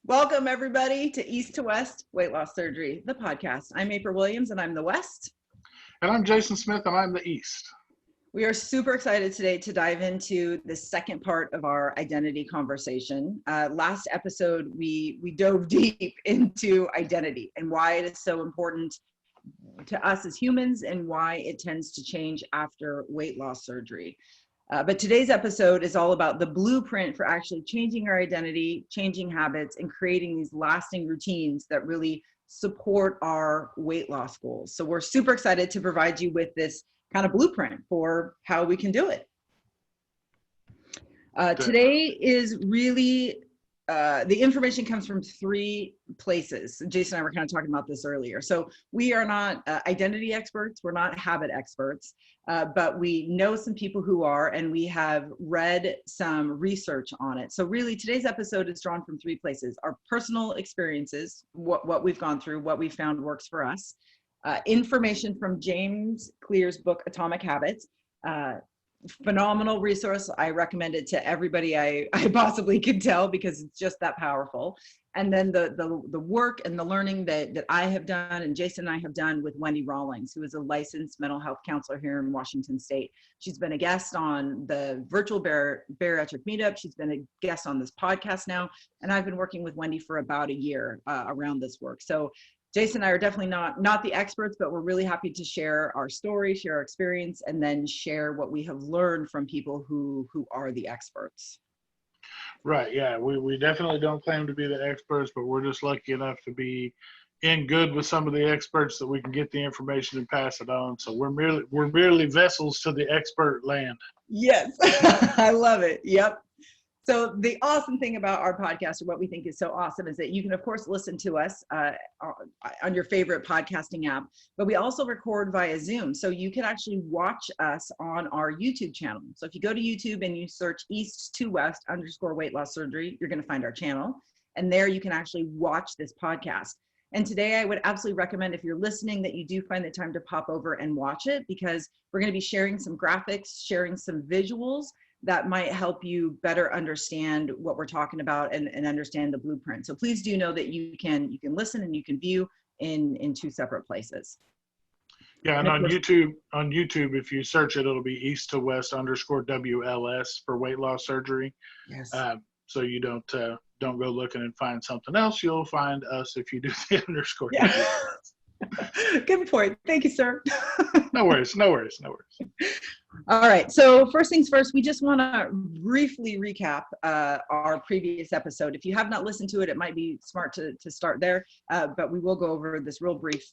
Welcome, everybody, to East to West Weight Loss Surgery, the podcast. I'm April Williams, and I'm the West. And I'm Jason Smith, and I'm the East. We are super excited today to dive into the second part of our identity conversation. Last episode, we dove deep into identity and why it is so important to us as humans and why it tends to change after weight loss surgery. But today's episode is all about the blueprint for actually changing our identity, changing habits, and creating these lasting routines that really support our weight loss goals. So we're super excited to provide you with this kind of blueprint for how we can do it. Today is really, the information comes from three places. Jason and I were kind of talking about this earlier. So we are not identity experts. We're not habit experts, but we know some people who are, and we have read some research on it. So really today's episode is drawn from three places: our personal experiences, what we've gone through, what we found works for us, information from James Clear's book, Atomic Habits, phenomenal resource. I recommend it to everybody I possibly could tell because it's just that powerful. And then the work and the learning that I have done and Jason and I have done with Wendy Rawlings, who is a licensed mental health counselor here in Washington State. She's been a guest on the virtual bariatric meetup. She's been a guest on this podcast now. And I've been working with Wendy for about a year around this work. So Jason and I are definitely not the experts, but we're really happy to share our story, share our experience, and then share what we have learned from people who are the experts. Right, yeah, we definitely don't claim to be the experts, but we're just lucky enough to be in good with some of the experts that we can get the information and pass it on. So we're merely vessels to the expert land. Yes, I love it. Yep. So the awesome thing about our podcast, or what we think is so awesome, is that you can, of course, listen to us on your favorite podcasting app, but we also record via Zoom. So you can actually watch us on our YouTube channel. So if you go to YouTube and you search East to West _ weight loss surgery, you're going to find our channel. And there you can actually watch this podcast. And today I would absolutely recommend, if you're listening, that you do find the time to pop over and watch it, because we're going to be sharing some graphics, sharing some visuals that might help you better understand what we're talking about and understand the blueprint. So please do know that you can listen and you can view in two separate places. Yeah, and on YouTube, if you search it, it'll be East to West _ WLS for weight loss surgery. Yes. So you don't go looking and find something else. You'll find us if you do the _ Yeah. WLS. Good point. Thank you, sir. No worries. All right. So first things first, we just want to briefly recap our previous episode. If you have not listened to it, it might be smart to start there. But we will go over this real brief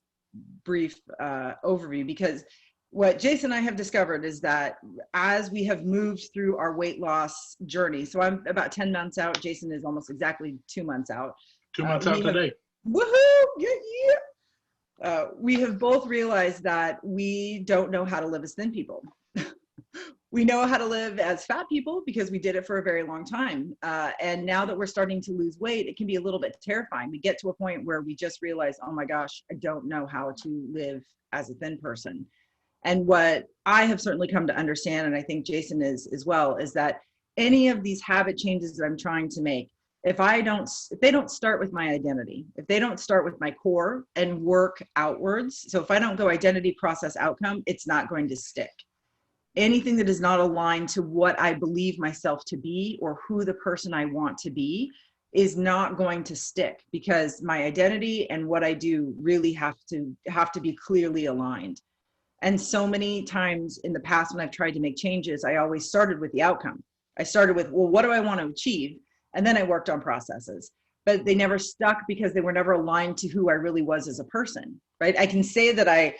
overview, because what Jason and I have discovered is that as we have moved through our weight loss journey, so I'm about 10 months out. Jason is almost exactly 2 months out. 2 months out today. Woohoo! Yeah. We have both realized that we don't know how to live as thin people. We know how to live as fat people because we did it for a very long time. And now that we're starting to lose weight, it can be a little bit terrifying. We get to a point where we just realize, oh my gosh, I don't know how to live as a thin person. And what I have certainly come to understand, and I think Jason is as well, is that any of these habit changes that I'm trying to make, if they don't start with my identity, if they don't start with my core and work outwards, so if I don't go identity, process, outcome, it's not going to stick. Anything that is not aligned to what I believe myself to be or who the person I want to be is not going to stick, because my identity and what I do really have to be clearly aligned. And so many times in the past when I've tried to make changes, I always started with the outcome. I started with, well, what do I want to achieve? And then I worked on processes, but they never stuck because they were never aligned to who I really was as a person, right? I can say that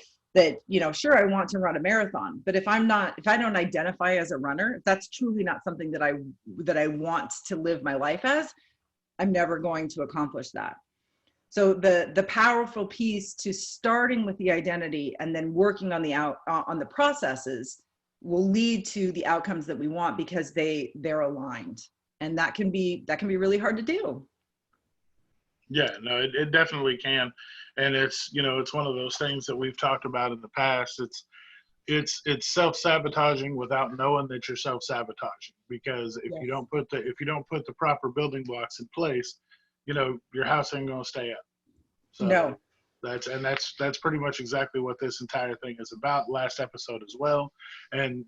sure, I want to run a marathon, but if I don't identify as a runner, if that's truly not something that I want to live my life as, I'm never going to accomplish that. So the powerful piece to starting with the identity and then working on the processes will lead to the outcomes that we want, because they're aligned. And that can be really hard to do. Yeah, no, it definitely can. And it's one of those things that we've talked about in the past. It's self-sabotaging without knowing that you're self-sabotaging, because if you don't put the proper building blocks in place, your house ain't gonna stay up. So No. that's pretty much exactly what this entire thing is about. Last episode as well, and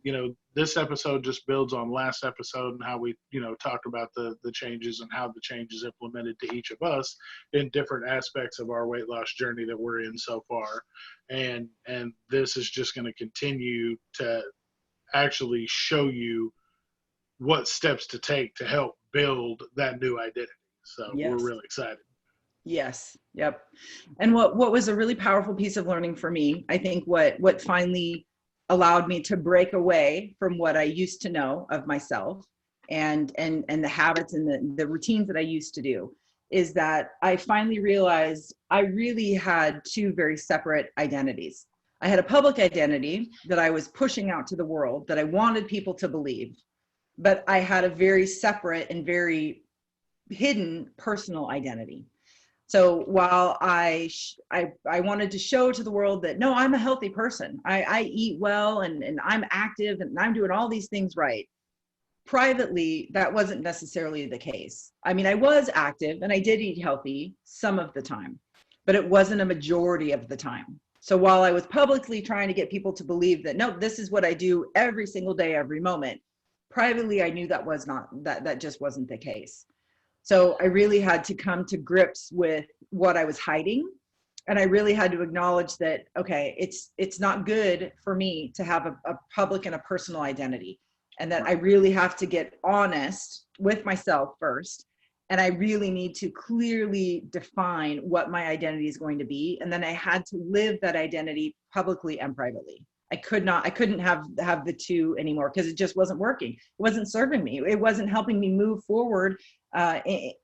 this episode just builds on last episode and how we talked about the changes and how the changes implemented to each of us in different aspects of our weight loss journey that we're in so far, and this is just going to continue to actually show you what steps to take to help build that new identity. So we're Yes. really excited. Yes. Yep. And what was a really powerful piece of learning for me, I think what finally allowed me to break away from what I used to know of myself and the habits and the routines that I used to do, is that I finally realized I really had two very separate identities. I had a public identity that I was pushing out to the world, that I wanted people to believe, but I had a very separate and very hidden personal identity. So while I wanted to show to the world that, no, I'm a healthy person. I eat well and I'm active and I'm doing all these things right. Privately, that wasn't necessarily the case. I mean, I was active and I did eat healthy some of the time, but it wasn't a majority of the time. So while I was publicly trying to get people to believe that, no, this is what I do every single day, every moment, privately, I knew that just wasn't the case. So I really had to come to grips with what I was hiding. And I really had to acknowledge that, okay, it's not good for me to have a public and a personal identity. And that I really have to get honest with myself first. And I really need to clearly define what my identity is going to be. And then I had to live that identity publicly and privately. I couldn't have the two anymore, because it just wasn't working. It wasn't serving me. It wasn't helping me move forward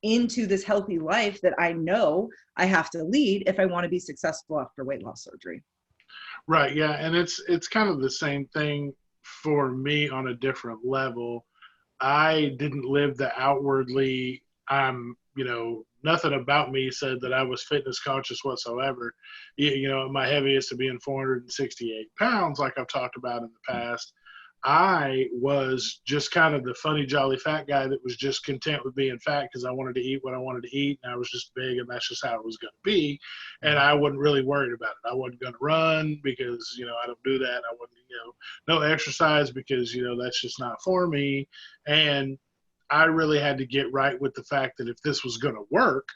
into this healthy life that I know I have to lead if I want to be successful after weight loss surgery. Right. Yeah. And it's kind of the same thing for me on a different level. I didn't live the outwardly, nothing about me said that I was fitness conscious whatsoever. My heaviest to being 468 pounds, like I've talked about in the past. I was just kind of the funny, jolly fat guy that was just content with being fat because I wanted to eat what I wanted to eat, and I was just big, and that's just how it was going to be. And I wasn't really worried about it. I wasn't going to run because, I don't do that. I wasn't, no exercise because, that's just not for me. And I really had to get right with the fact that if this was going to work,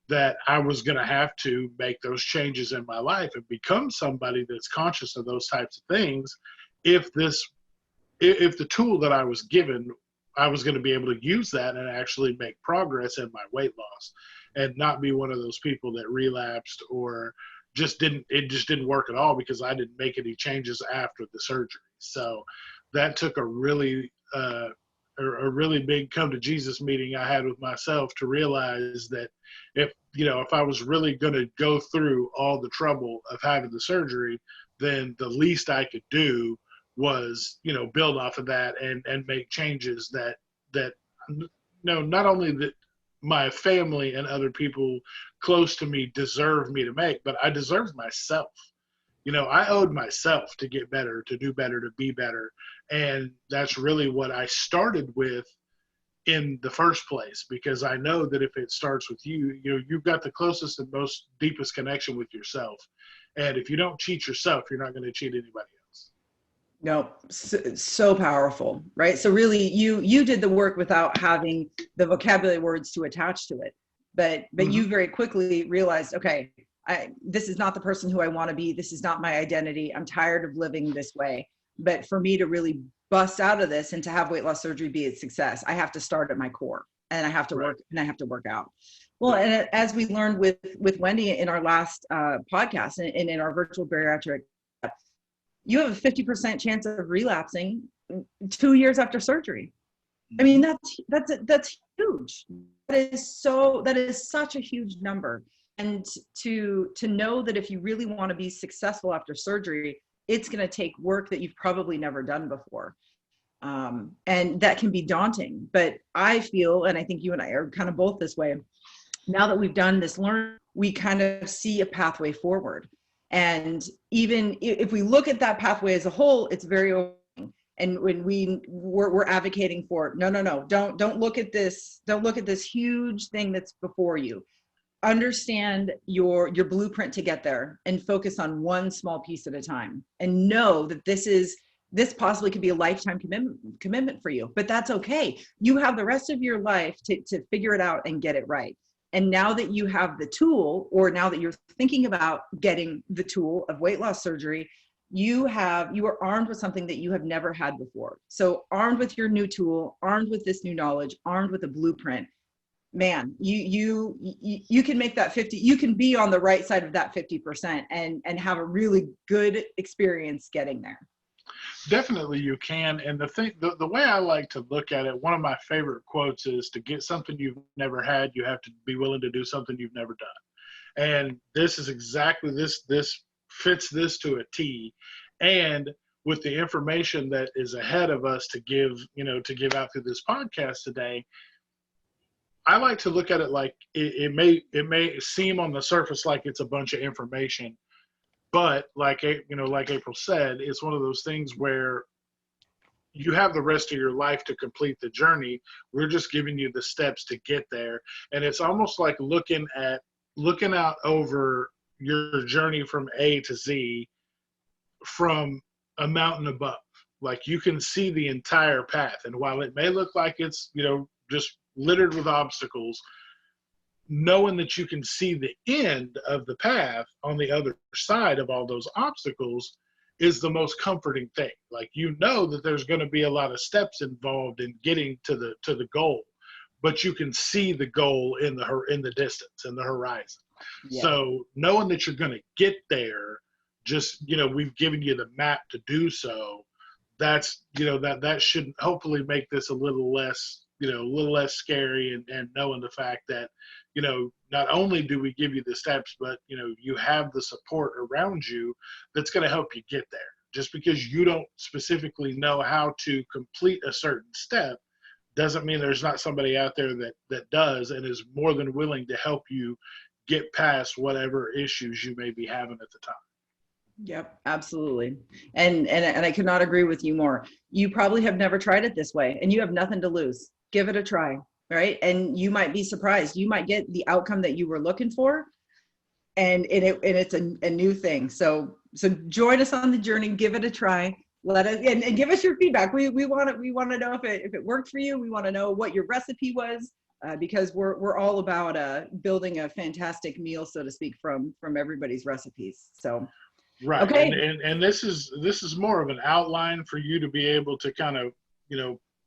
that I was going to have to make those changes in my life and become somebody that's conscious of those types of things. If the tool that I was given, I was going to be able to use that and actually make progress in my weight loss and not be one of those people that relapsed or it just didn't work at all because I didn't make any changes after the surgery. So that took a really big come to Jesus meeting I had with myself to realize that if I was really going to go through all the trouble of having the surgery, then the least I could do was, build off of that and make changes that not only that my family and other people close to me deserve me to make, but I deserve myself. I owed myself to get better, to do better, to be better. And that's really what I started with in the first place, because I know that if it starts with you've got the closest and most deepest connection with yourself. And if you don't cheat yourself, you're not going to cheat anybody else. No, so powerful, right? So really you did the work without having the vocabulary words to attach to it. But Mm-hmm. You very quickly realized, okay, this is not the person who I want to be. This is not my identity. I'm tired of living this way. But for me to really bust out of this and to have weight loss surgery be a success, I have to start at my core, and I have to work, and I have to work out. Well, and as we learned with Wendy in our last podcast and in our virtual bariatric, you have a 50% chance of relapsing 2 years after surgery. I mean, that's huge. That is such a huge number. And to know that if you really want to be successful after surgery, it's going to take work that you've probably never done before. And that can be daunting. But I feel, and I think you and I are kind of both this way, now that we've done this learning, we kind of see a pathway forward. And even if we look at that pathway as a whole, it's very overwhelming. And when we're advocating for, no, don't look at this. Don't look at this huge thing that's before you. understand your blueprint to get there and focus on one small piece at a time, and know that this possibly could be a lifetime commitment for you, but that's okay. You have the rest of your life to figure it out and get it right. And now that you have the tool, or now that you're thinking about getting the tool of weight loss surgery, you are armed with something that you have never had before. So armed with your new tool, armed with this new knowledge, armed with a blueprint, man, you can make that 50, you can be on the right side of that 50% and have a really good experience getting there. Definitely you can. And the way I like to look at it, one of my favorite quotes is, to get something you've never had, you have to be willing to do something you've never done. And this is exactly this fits this to a T. And with the information that is ahead of us to give out through this podcast today, I like to look at it like it may seem on the surface like it's a bunch of information, but like April said, it's one of those things where you have the rest of your life to complete the journey. We're just giving you the steps to get there. And it's almost like looking out over your journey from A to Z from a mountain above. Like, you can see the entire path. And while it may look like it's, just littered with obstacles, knowing that you can see the end of the path on the other side of all those obstacles is the most comforting thing. Like, that there's going to be a lot of steps involved in getting to the goal, but you can see the goal in the distance, in the horizon. Yeah. So knowing that you're going to get there, just, we've given you the map to do so. That's, that should hopefully make this a little less scary, and knowing the fact that, not only do we give you the steps, but, you have the support around you that's going to help you get there. Just because you don't specifically know how to complete a certain step doesn't mean there's not somebody out there that does, and is more than willing to help you get past whatever issues you may be having at the time. Yep, absolutely. And I could not agree with you more. You probably have never tried it this way, and you have nothing to lose. Give it a try, right? And you might be surprised. You might get the outcome that you were looking for, and it's a new thing. So join us on the journey. Give it a try. Let us and give us your feedback. We want to know if it worked for you. We want to know what your recipe was, because we're all about building a fantastic meal, so to speak, from everybody's recipes. So. Right. Okay. And this is more of an outline for you to be able to kind of,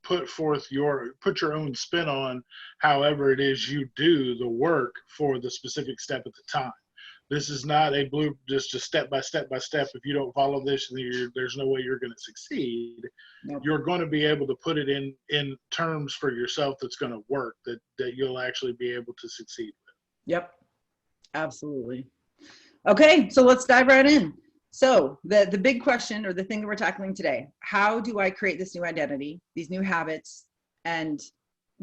put your own spin on however it is you do the work for the specific step at the time. This is not just a step by step by step. If you don't follow this, there's no way you're going to succeed. Nope. You're going to be able to put it in terms for yourself that's going to work, that you'll actually be able to succeed with. Yep. Absolutely. Okay, so let's dive right in. So the big question, or the thing that we're tackling today, how do I create this new identity, these new habits, and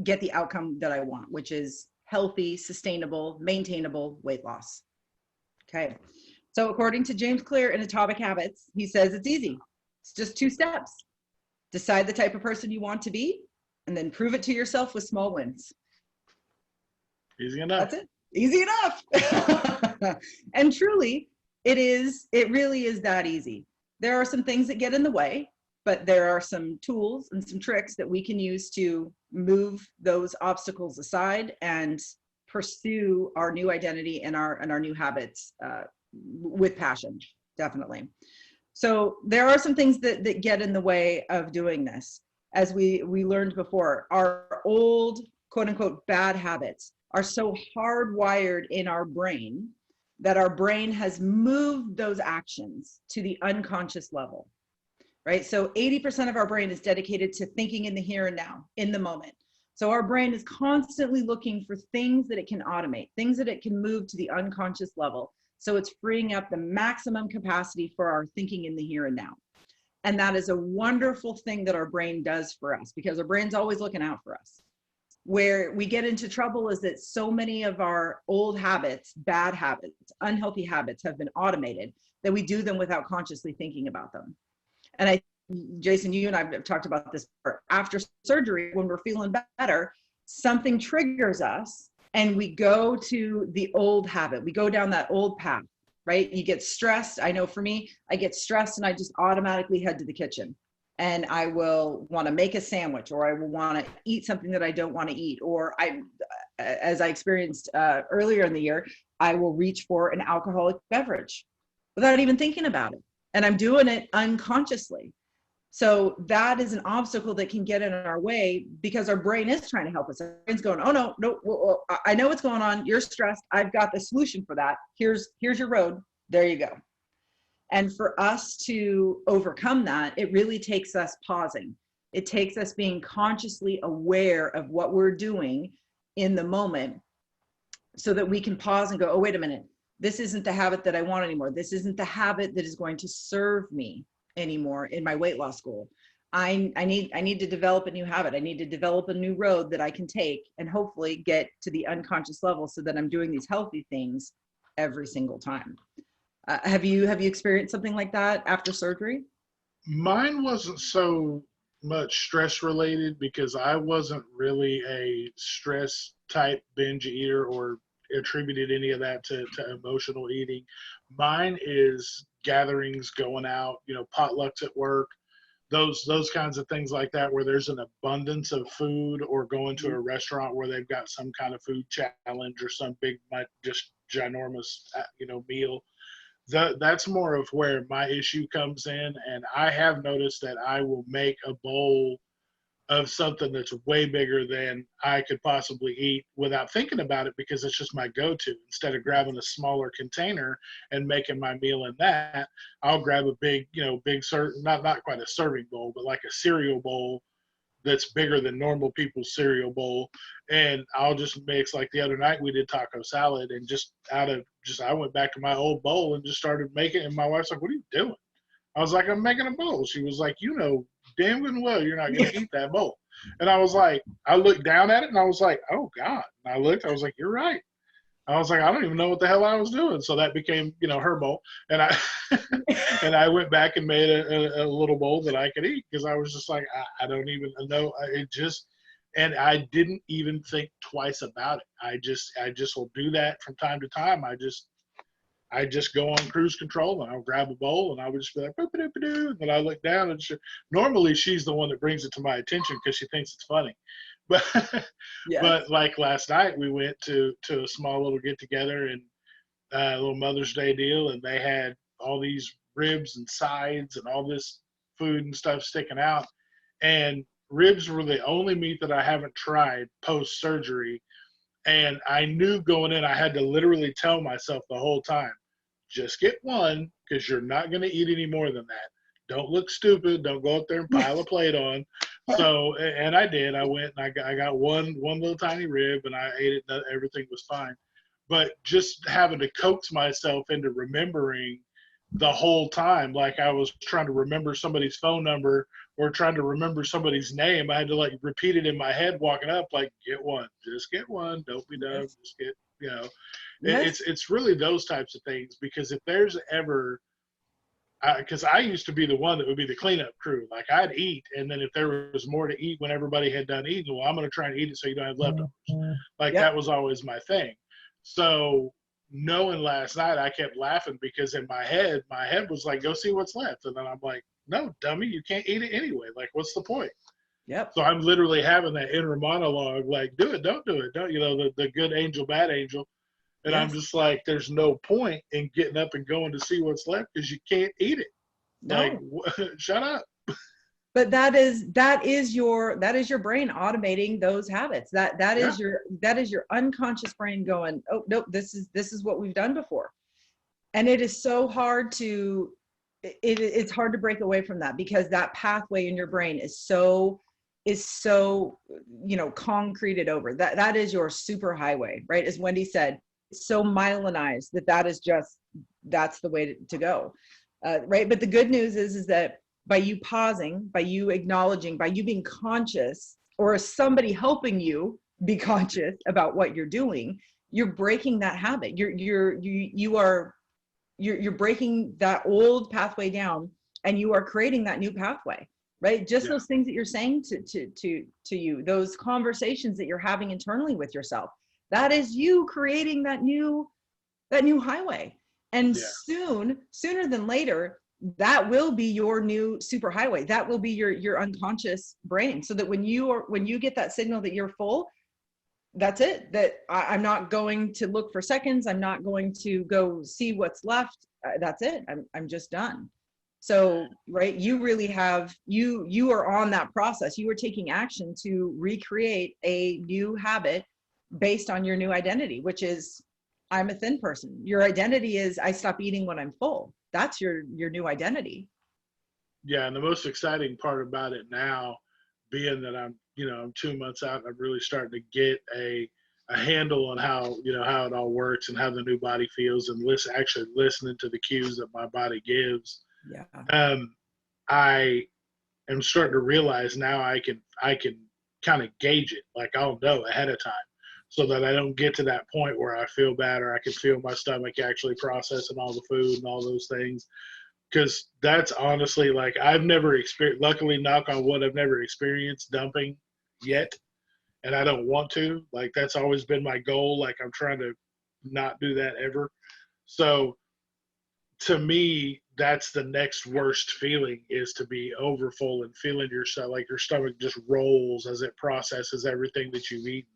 get the outcome that I want, which is healthy, sustainable, maintainable weight loss? Okay, so according to James Clear in Atomic Habits, he says it's easy. It's just 2 steps. Decide the type of person you want to be, and then prove it to yourself with small wins. Easy enough. That's it. Easy enough. And truly, it really is that easy. There are some things that get in the way, but there are some tools and some tricks that we can use to move those obstacles aside and pursue our new identity and our new habits with passion, definitely. So there are some things that get in the way of doing this. As we learned before, our old, quote unquote, bad habits are so hardwired in our brain that our brain has moved those actions to the unconscious level, right? So 80% of our brain is dedicated to thinking in the here and now, in the moment. So our brain is constantly looking for things that it can automate, things that it can move to the unconscious level. So it's freeing up the maximum capacity for our thinking in the here and now. And that is a wonderful thing that our brain does for us, because our brain's always looking out for us. Where we get into trouble is that so many of our old habits, bad habits, unhealthy habits have been automated that we do them without consciously thinking about them. And Jason, you and I have talked about this. After surgery, when we're feeling better, something triggers us and we go to the old habit. We go down that old path, right? You get stressed. I know for me, I get stressed and I just automatically head to the kitchen, and I will want to make a sandwich, or I will want to eat something that I don't want to eat. Or as I experienced earlier in the year, I will reach for an alcoholic beverage without even thinking about it. And I'm doing it unconsciously. So that is an obstacle that can get in our way, because our brain is trying to help us. Our brain's going, oh no, no, well, I know what's going on. You're stressed. I've got the solution for that. Here's your road. There you go. And for us to overcome that, it really takes us pausing. It takes us being consciously aware of what we're doing in the moment, so that we can pause and go, oh, wait a minute. This isn't the habit that I want anymore. This isn't the habit that is going to serve me anymore in my weight loss goal. I need to develop a new habit. I need to develop a new road that I can take and hopefully get to the unconscious level, so that I'm doing these healthy things every single time. Have you experienced something like that after surgery? Mine wasn't so much stress related, because I wasn't really a stress type binge eater or attributed any of that to emotional eating. Mine is gatherings, going out, potlucks at work, those kinds of things like that, where there's an abundance of food, or going to a restaurant where they've got some kind of food challenge or some big, just ginormous, meal. That's more of where my issue comes in. And I have noticed that I will make a bowl of something that's way bigger than I could possibly eat without thinking about it, because it's just my go-to. Instead of grabbing a smaller container and making my meal in that, I'll grab a big, not quite a serving bowl, but like a cereal bowl that's bigger than normal people's cereal bowl. And I'll just mix, like the other night we did taco salad, and I went back to my old bowl and just started making it. And my wife's like, what are you doing? I was like, I'm making a bowl. She was like, damn good and well you're not going to eat that bowl. And I was like, I looked down at it and I was like, oh God. And I was like, you're right. I was like, I don't even know what the hell I was doing. So that became, her bowl. And I went back and made a little bowl that I could eat, because I was just like, I don't even know. And I didn't even think twice about it. I just will do that from time to time. I just go on cruise control, and I'll grab a bowl, and I would just be like, boop-a-doop-a-doo. And then I look down, and normally she's the one that brings it to my attention because she thinks it's funny. But Yes. But like last night, we went to a small little get together, and a little Mother's Day deal, and they had all these ribs and sides and all this food and stuff sticking out. And ribs were the only meat that I haven't tried post surgery. And I knew going in, I had to literally tell myself the whole time, just get one, because you're not going to eat any more than that. Don't look stupid. Don't go up there and pile a plate on. So, and I did. I went and I got one little tiny rib, and I ate it. And everything was fine. But just having to coax myself into remembering the whole time, like I was trying to remember somebody's phone number or trying to remember somebody's name. I had to like repeat it in my head walking up, like, get one, just get one. Don't be dumb. Just get, Yes. it's really those types of things, because if there's ever, because I used to be the one that would be the cleanup crew. Like I'd eat, and then if there was more to eat when everybody had done eating, well, I'm going to try and eat it so you don't have leftovers. Like Yep. that was always my thing. So knowing last night, I kept laughing, because in my head was like, go see what's left. And then I'm like, no, dummy, you can't eat it anyway. Like, what's the point? Yep. So I'm literally having that inner monologue, like, do it, don't do it. Don't, the good angel, bad angel. And Yes. I'm just like, there's no point in getting up and going to see what's left, because you can't eat it. No. Like, shut up. But that is your brain automating those habits. That is your unconscious brain going, oh nope, this is what we've done before. And it is so hard it's hard to break away from that, because that pathway in your brain is so concreted over. That is your super highway, right? As Wendy said, it's so myelinized that's the way to go. Right. But the good news is that by you pausing, by you acknowledging, by you being conscious, or somebody helping you be conscious about what you're doing, you're breaking that habit. You're breaking that old pathway down, and you are creating that new pathway, right? Just those things that you're saying to you, those conversations that you're having internally with yourself, That is you creating that new highway. And Yeah. sooner than later, that will be your new super highway. That will be your unconscious brain. So that when you get that signal that you're full, that's it. That I'm not going to look for seconds. I'm not going to go see what's left. That's it. I'm just done. So, right, you really have, you are on that process. You are taking action to recreate a new habit based on your new identity, which is, I'm a thin person. Your identity is, I stop eating when I'm full. That's your new identity. Yeah, and the most exciting part about it now, being that I'm 2 months out, I'm really starting to get a handle on how it all works and how the new body feels, and actually listening to the cues that my body gives. Yeah. Um, I am starting to realize now I can kind of gauge it. Like I'll know ahead of time, so that I don't get to that point where I feel bad, or I can feel my stomach actually processing all the food and all those things. Because that's honestly, like, I've never experienced, luckily, knock on wood, I've never experienced dumping yet, and I don't want to. Like, that's always been my goal. Like, I'm trying to not do that ever. So to me, that's the next worst feeling, is to be overfull and feeling yourself like your stomach just rolls as it processes everything that you've eaten.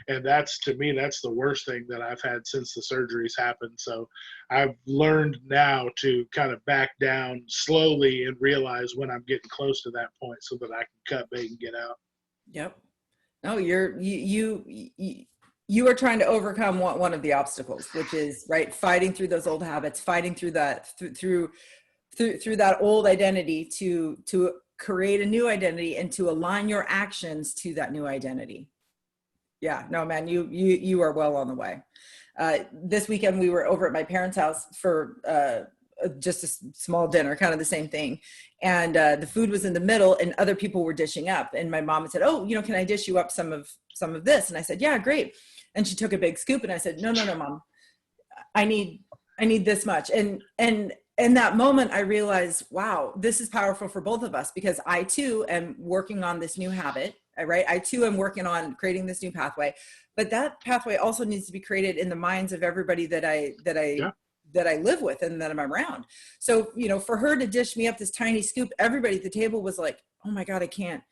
And that's, to me, that's the worst thing that I've had since the surgeries happened. So I've learned now to kind of back down slowly and realize when I'm getting close to that point, so that I can cut bait and get out. Yep. No, you are trying to overcome one of the obstacles, which is, right, fighting through those old habits, fighting through that through that old identity to create a new identity and to align your actions to that new identity. Yeah, no, man, you are well on the way. This weekend we were over at my parents' house for just a small dinner, kind of the same thing. And the food was in the middle and other people were dishing up. And my mom had said, "Oh, can I dish you up some of this?" And I said, "Yeah, great." And she took a big scoop and I said, "No, Mom, I need this much." And in that moment, I realized, wow, this is powerful for both of us, because I too am working on this new habit, right? I too am working on creating this new pathway, but that pathway also needs to be created in the minds of everybody that Yeah. I live with and that I'm around. So, for her to dish me up this tiny scoop, everybody at the table was like, "Oh my God, I can't.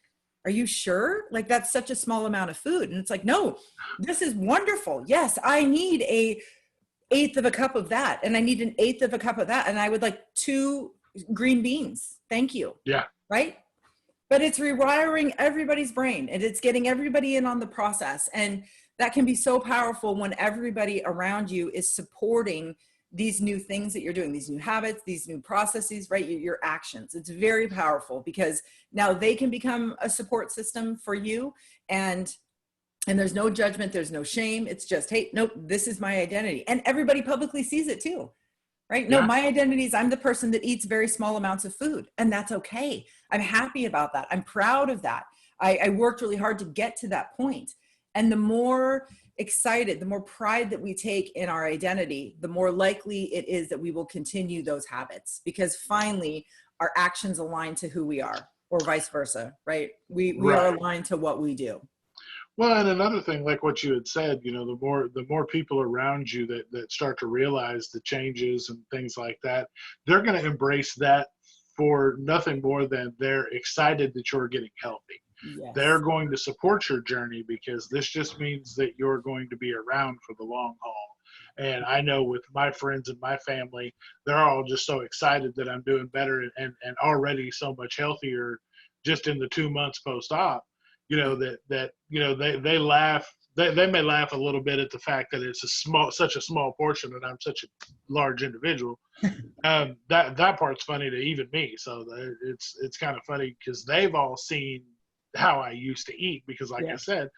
Are you sure? Like, that's such a small amount of food." And it's like, "No, this is wonderful. Yes, I need a eighth of a cup of that. And I need an eighth of a cup of that. And I would like 2 green beans. Thank you." Yeah. Right. But it's rewiring everybody's brain and it's getting everybody in on the process. And that can be so powerful when everybody around you is supporting these new things that you're doing, these new habits, these new processes, right? Your actions. It's very powerful because now they can become a support system for you. And there's no judgment, there's no shame. It's just, hey, nope, this is my identity. And everybody publicly sees it too, right? No, Yeah. my identity is I'm the person that eats very small amounts of food, and that's okay. I'm happy about that. I'm proud of that. I worked really hard to get to that point. And the more excited, the more pride that we take in our identity, the more likely it is that we will continue those habits, because finally our actions align to who we are, or vice versa, right? We are Right. aligned to what we do. Well, and another thing, like what you had said, the more people around you that start to realize the changes and things like that, they're going to embrace that for nothing more than they're excited that you're getting healthy. They're Yes. going to support your journey because this just means that you're going to be around for the long haul. And I know with my friends and my family, they're all just so excited that I'm doing better and already so much healthier just in the 2 months post-op, they laugh. They may laugh a little bit at the fact that it's such a small portion, and I'm such a large individual. That part's funny to even me. So it's kind of funny because they've all seen how I used to eat. Because, like I Yeah. said,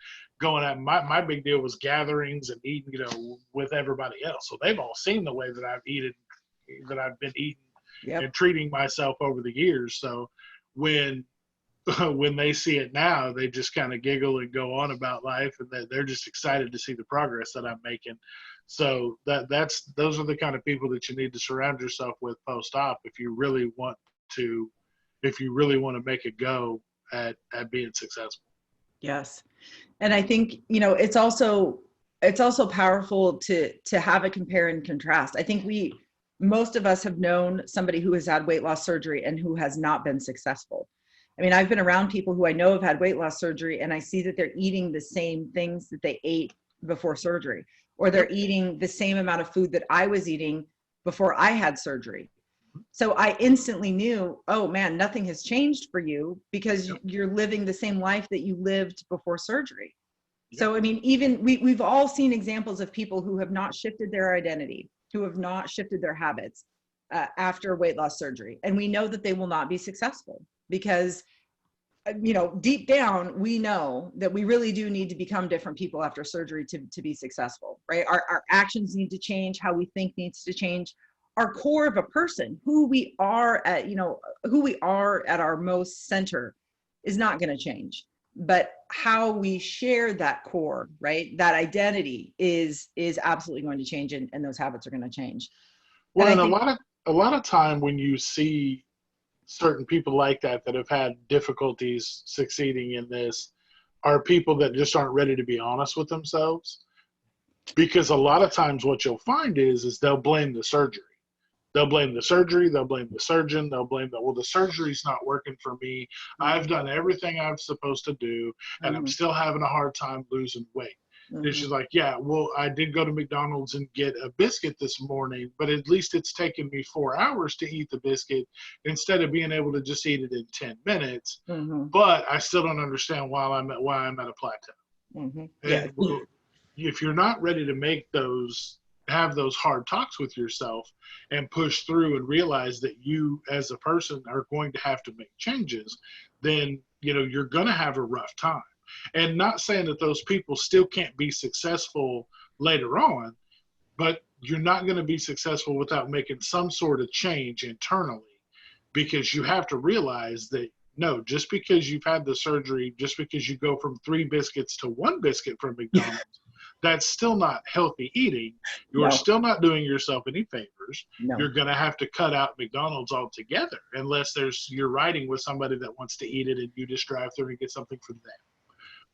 going at my big deal was gatherings and eating, with everybody else. So they've all seen the way that I've been eating and Yep. treating myself over the years. So when when they see it now, they just kind of giggle and go on about life, and they're just excited to see the progress that I'm making. So those are the kind of people that you need to surround yourself with post-op if you really want to make a go at being successful. Yes. And I think, it's also it's also powerful to have a compare and contrast. I think most of us have known somebody who has had weight loss surgery and who has not been successful. I mean, I've been around people who I know have had weight loss surgery, and I see that they're eating the same things that they ate before surgery, or they're eating the same amount of food that I was eating before I had surgery. So I instantly knew, oh man, nothing has changed for you because you're living the same life that you lived before surgery. So, I mean, even we've all seen examples of people who have not shifted their identity, who have not shifted their habits after weight loss surgery. And we know that they will not be successful because, deep down, we know that we really do need to become different people after surgery to be successful, right? Our actions need to change. How we think needs to change. Our core of a person, who we are at our most center, is not going to change. But how we share that core, right, that identity is absolutely going to change, and those habits are going to change. Well, and a lot of time when you see certain people like that have had difficulties succeeding in this are people that just aren't ready to be honest with themselves. Because a lot of times what you'll find is they'll blame the surgery. They'll blame the surgery. They'll blame the surgeon. They'll blame well, the surgery's not working for me. I've done everything I'm supposed to do, and I'm still having a hard time losing weight. And she's like, yeah, well, I did go to McDonald's and get a biscuit this morning, but at least it's taken me 4 hours to eat the biscuit instead of being able to just eat it in 10 minutes. But I still don't understand why I'm at a plateau. Yeah. If you're not ready to have those hard talks with yourself and push through and realize that you as a person are going to have to make changes, then you're going to have a rough time. And not saying that those people still can't be successful later on, but you're not going to be successful without making some sort of change internally, because you have to realize that no, just because you've had the surgery, just because you go from 3 biscuits to 1 biscuit from McDonald's, that's still not healthy eating. You're still not doing yourself any favors. You're going to have to cut out McDonald's altogether unless you're riding with somebody that wants to eat it and you just drive through and get something from them.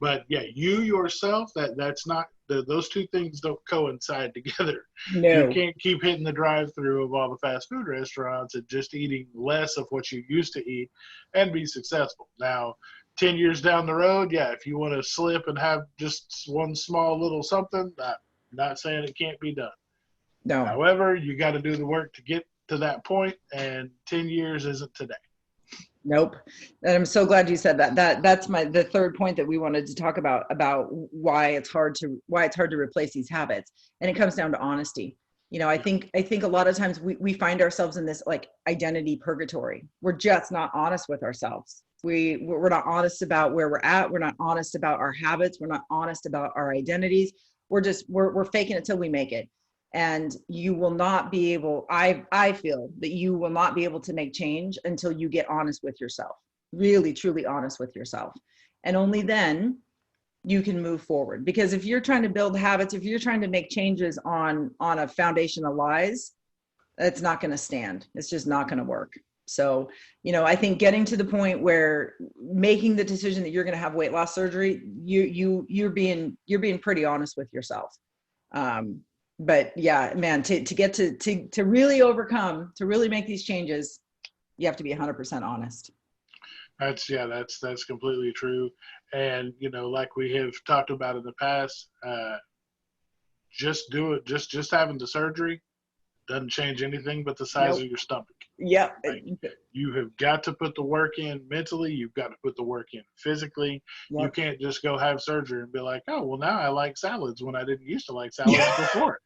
But yeah, you yourself, that's not, those two things don't coincide together. No. You can't keep hitting the drive-through of all the fast food restaurants and just eating less of what you used to eat and be successful. Now, 10 years down the road, yeah, if you want to slip and have just one small little something, I'm not saying it can't be done. No. However, you got to do the work to get to that point, and 10 years isn't today. Nope. And I'm so glad you said that. That's the third point that we wanted to talk about why it's hard to replace these habits. And it comes down to honesty. I think a lot of times we find ourselves in this like identity purgatory. We're just not honest with ourselves. We're not honest about where we're at. We're not honest about our habits. We're not honest about our identities. We're faking it till we make it. And you will not be able, I feel that you will not be able to make change until you get honest with yourself, really, truly honest with yourself. And only then you can move forward. Because if you're trying to build habits, if you're trying to make changes on a foundation of lies, it's not going to stand. It's just not going to work. So, I think getting to the point where making the decision that you're going to have weight loss surgery, you're being pretty honest with yourself. But yeah, man, to get to really overcome, to really make these changes, you have to be 100% honest. That's completely true. And, like we have talked about in the past, just do it. Just having the surgery doesn't change anything but the size of your stomach. Yep. Like, you have got to put the work in mentally. You've got to put the work in physically. Yep. You can't just go have surgery and be like, oh, well, now I like salads when I didn't used to like salads before.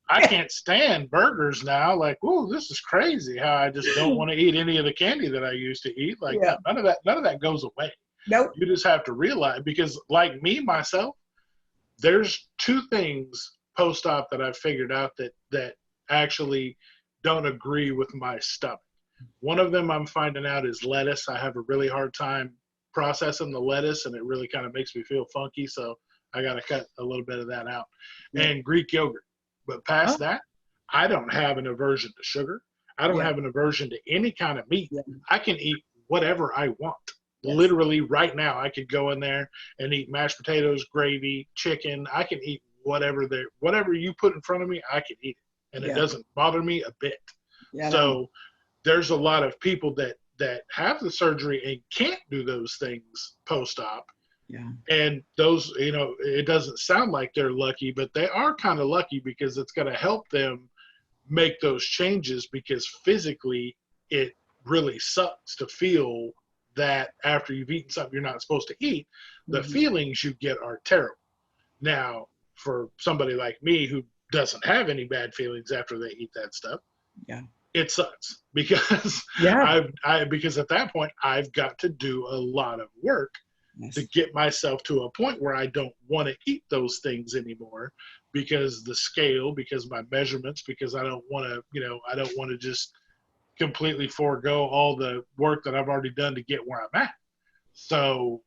I can't stand burgers now. Like, oh, this is crazy how I just don't want to eat any of the candy that I used to eat. Like, none of that goes away. Nope. You just have to realize, because like me, myself, there's 2 things post-op that I've figured out that actually don't agree with my stomach. One of them I'm finding out is lettuce. I have a really hard time processing the lettuce, and it really kind of makes me feel funky. So I got to cut a little bit of that out. And Greek yogurt. But past that, I don't have an aversion to sugar. I don't have an aversion to any kind of meat. I can eat whatever I want. Literally right now, I could go in there and eat mashed potatoes, gravy, chicken. I can eat whatever you put in front of me, I can eat it, and it doesn't bother me a bit. Yeah, So there's a lot of people that have the surgery and can't do those things post-op. Yeah. And those, it doesn't sound like they're lucky, but they are kind of lucky because it's going to help them make those changes, because physically it really sucks to feel that after you've eaten something you're not supposed to eat, the feelings you get are terrible. Now, for somebody like me who doesn't have any bad feelings after they eat that stuff, it sucks because because at that point I've got to do a lot of work to get myself to a point where I don't want to eat those things anymore, because the scale, because my measurements, because I don't want to, I don't want to just completely forego all the work that I've already done to get where I'm at. So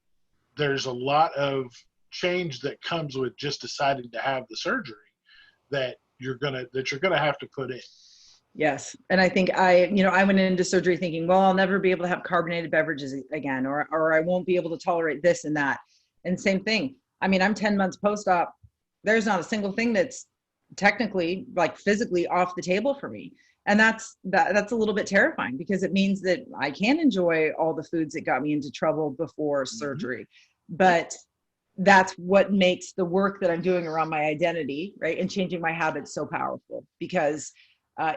there's a lot of change that comes with just deciding to have the surgery that you're gonna have to put in. Yes. And I think I went into surgery thinking, well, I'll never be able to have carbonated beverages again, or I won't be able to tolerate this and that. And same thing. I mean, I'm 10 months post-op. There's not a single thing that's technically, like, physically off the table for me. And that's a little bit terrifying, because it means that I can enjoy all the foods that got me into trouble before surgery. But that's what makes the work that I'm doing around my identity, right, and changing my habits so powerful. Because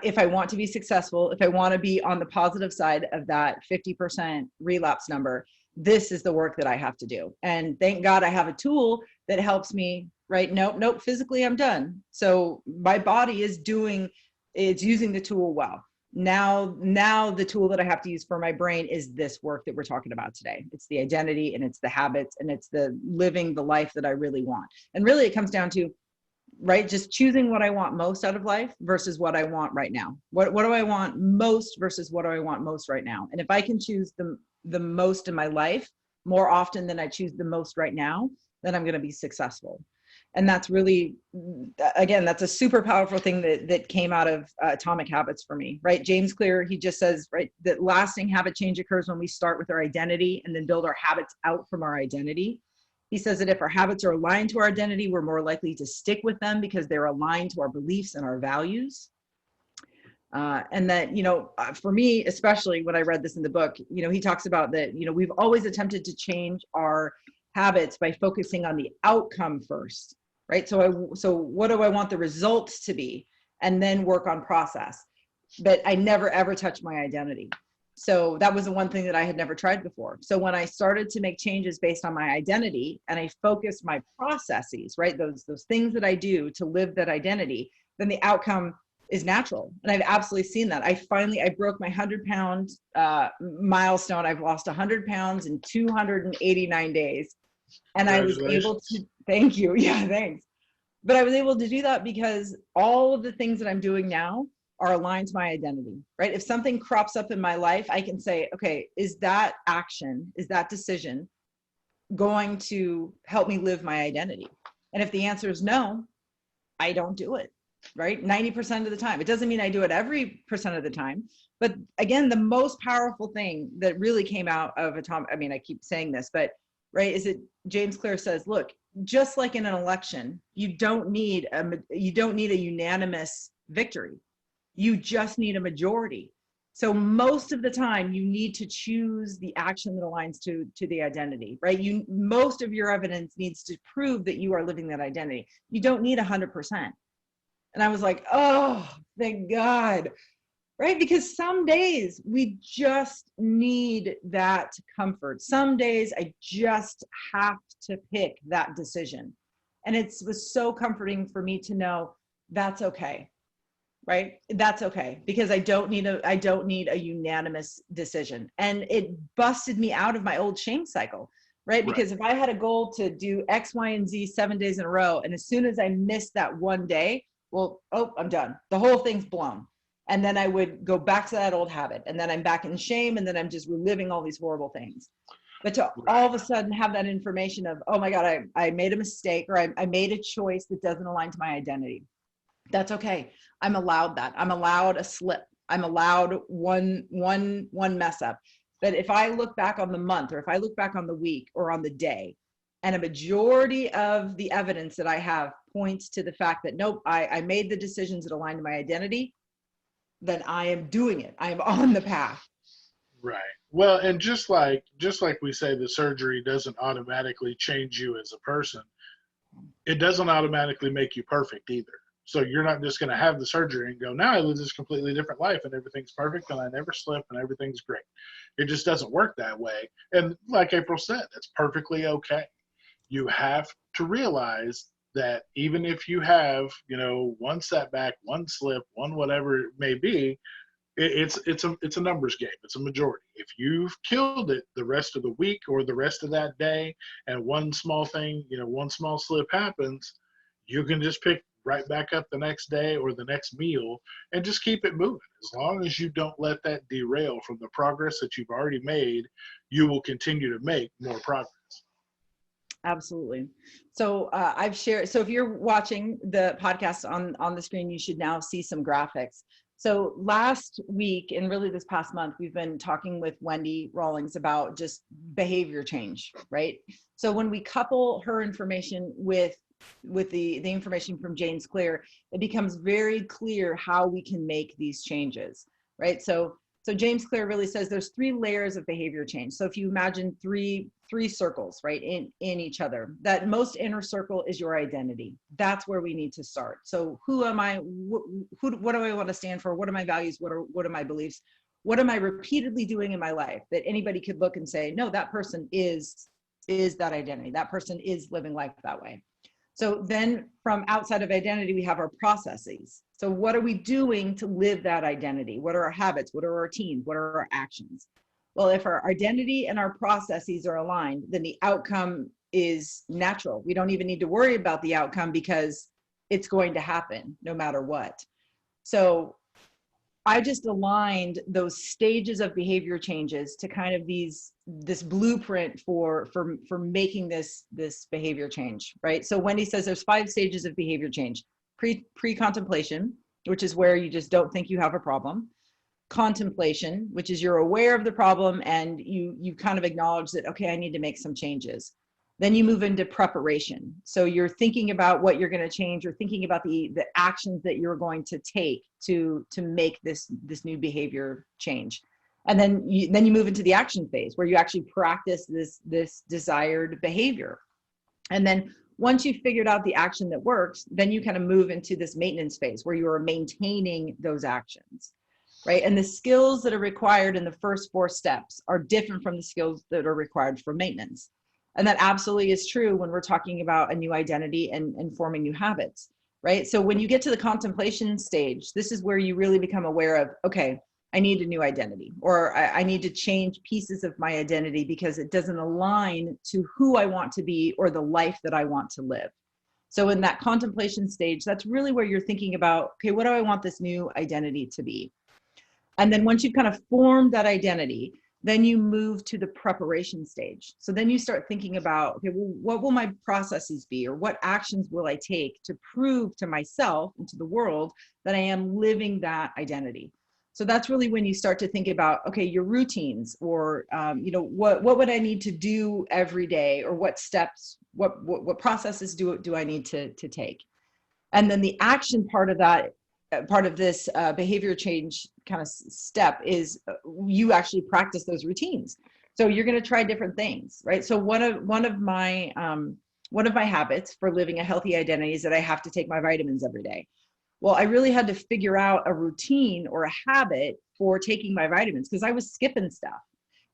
if I want to be successful, if I want to be on the positive side of that 50% relapse number, this is the work that I have to do. And thank God I have a tool that helps me, right? Nope, physically I'm done. So my body is using the tool well. Now the tool that I have to use for my brain is this work that we're talking about today. It's the identity, and it's the habits, and it's the living the life that I really want. And really it comes down to, right, just choosing what I want most out of life versus what I want right now. What do I want most versus what do I want most right now? And if I can choose the most in my life more often than I choose the most right now, then I'm going to be successful. And that's really, again, that's a super powerful thing that came out of Atomic Habits for me, right? James Clear, he just says, right, that lasting habit change occurs when we start with our identity and then build our habits out from our identity. He says that if our habits are aligned to our identity, we're more likely to stick with them because they're aligned to our beliefs and our values. And that, for me, especially when I read this in the book, he talks about that, we've always attempted to change our habits by focusing on the outcome first, right? So what do I want the results to be? And then work on process. But I never, ever touched my identity. So that was the one thing that I had never tried before. So when I started to make changes based on my identity, and I focused my processes, right, those things that I do to live that identity, then the outcome is natural. And I've absolutely seen that. I broke my 100-pound milestone. I've lost 100 pounds in 289 days. And I was able to, thank you. Yeah, thanks. But I was able to do that because all of the things that I'm doing now are aligned to my identity, right? If something crops up in my life, I can say, okay, is that action, is that decision going to help me live my identity? And if the answer is no, I don't do it, right? 90% of the time. It doesn't mean I do it every percent of the time. But again, the most powerful thing that really came out of Atomic, I mean, I keep saying this, but right, is it James Clear says, look, just like in an election, you don't need a unanimous victory. You just need a majority. So most of the time you need to choose the action that aligns to the identity, right? Most of your evidence needs to prove that you are living that identity. You don't need 100%. And I was like, oh, thank God, right? Because some days we just need that comfort. Some days I just have to pick that decision. And it was so comforting for me to know that's okay. Right? That's okay, because I don't need a unanimous decision. And it busted me out of my old shame cycle, right? Because if I had a goal to do X, Y, and Z 7 days in a row, and as soon as I missed that one day, I'm done. The whole thing's blown. And then I would go back to that old habit, and then I'm back in shame, and then I'm just reliving all these horrible things. But to all of a sudden have that information of, oh my God, I made a mistake, or I made a choice that doesn't align to my identity. That's okay. I'm allowed that. I'm allowed a slip. I'm allowed one mess up. But if I look back on the month, or if I look back on the week or on the day, and a majority of the evidence that I have points to the fact that, nope, I made the decisions that align to my identity, then I am doing it. I am on the path. Right. Well, and just like we say, the surgery doesn't automatically change you as a person. It doesn't automatically make you perfect either. So you're not just going to have the surgery and go, now I live this completely different life and everything's perfect and I never slip and everything's great. It just doesn't work that way. And like April said, that's perfectly okay. You have to realize that even if you have, one setback, one slip, one whatever it may be, it's a numbers game. It's a majority. If you've killed it the rest of the week or the rest of that day, and one small thing, one small slip happens, you can just pick right back up the next day or the next meal and just keep it moving. As long as you don't let that derail from the progress that you've already made, you will continue to make more progress. Absolutely. So I've shared, so if you're watching the podcast on the screen, you should now see some graphics. So last week, and really this past month, we've been talking with Wendy Rawlings about just behavior change, right? So when we couple her information with the information from James Clear, it becomes very clear how we can make these changes, right? So James Clear really says there's 3 layers of behavior change. So if you imagine three circles, right, in each other, that most inner circle is your identity. That's where we need to start. So who am I? What do I want to stand for? What are my values? What are my beliefs? What am I repeatedly doing in my life that anybody could look and say, no, that person is that identity. That person is living life that way. So then from outside of identity, we have our processes. So what are we doing to live that identity? What are our habits? What are our routines? What are our actions? Well, if our identity and our processes are aligned, then the outcome is natural. We don't even need to worry about the outcome because it's going to happen no matter what. So I just aligned those stages of behavior changes to kind of this blueprint for making this behavior change, right? So Wendy says there's 5 stages of behavior change. Pre-contemplation, which is where you just don't think you have a problem. Contemplation, which is you're aware of the problem and you kind of acknowledge that, okay, I need to make some changes. Then you move into preparation. So you're thinking about what you're going to change, or thinking about the actions that you're going to take to make this new behavior change. And then you move into the action phase where you actually practice this desired behavior. And then once you've figured out the action that works, then you kind of move into this maintenance phase where you are maintaining those actions, right? And the skills that are required in the first 4 steps are different from the skills that are required for maintenance. And that absolutely is true when we're talking about a new identity and forming new habits, right? So when you get to the contemplation stage, this is where you really become aware of, okay, I need a new identity, or I need to change pieces of my identity because it doesn't align to who I want to be or the life that I want to live. So in that contemplation stage, that's really where you're thinking about, okay, what do I want this new identity to be? And then once you've kind of formed that identity, then you move to the preparation stage. So then you start thinking about, okay, well, what will my processes be, or what actions will I take to prove to myself and to the world that I am living that identity? So that's really when you start to think about, okay, your routines, or what would I need to do every day, or what steps, what processes do I need to take? And then the action part of that, part of this behavior change kind of step is you actually practice those routines. So you're going to try different things, right? So one of my habits for living a healthy identity is that I have to take my vitamins every day. Well, I really had to figure out a routine or a habit for taking my vitamins because I was skipping stuff.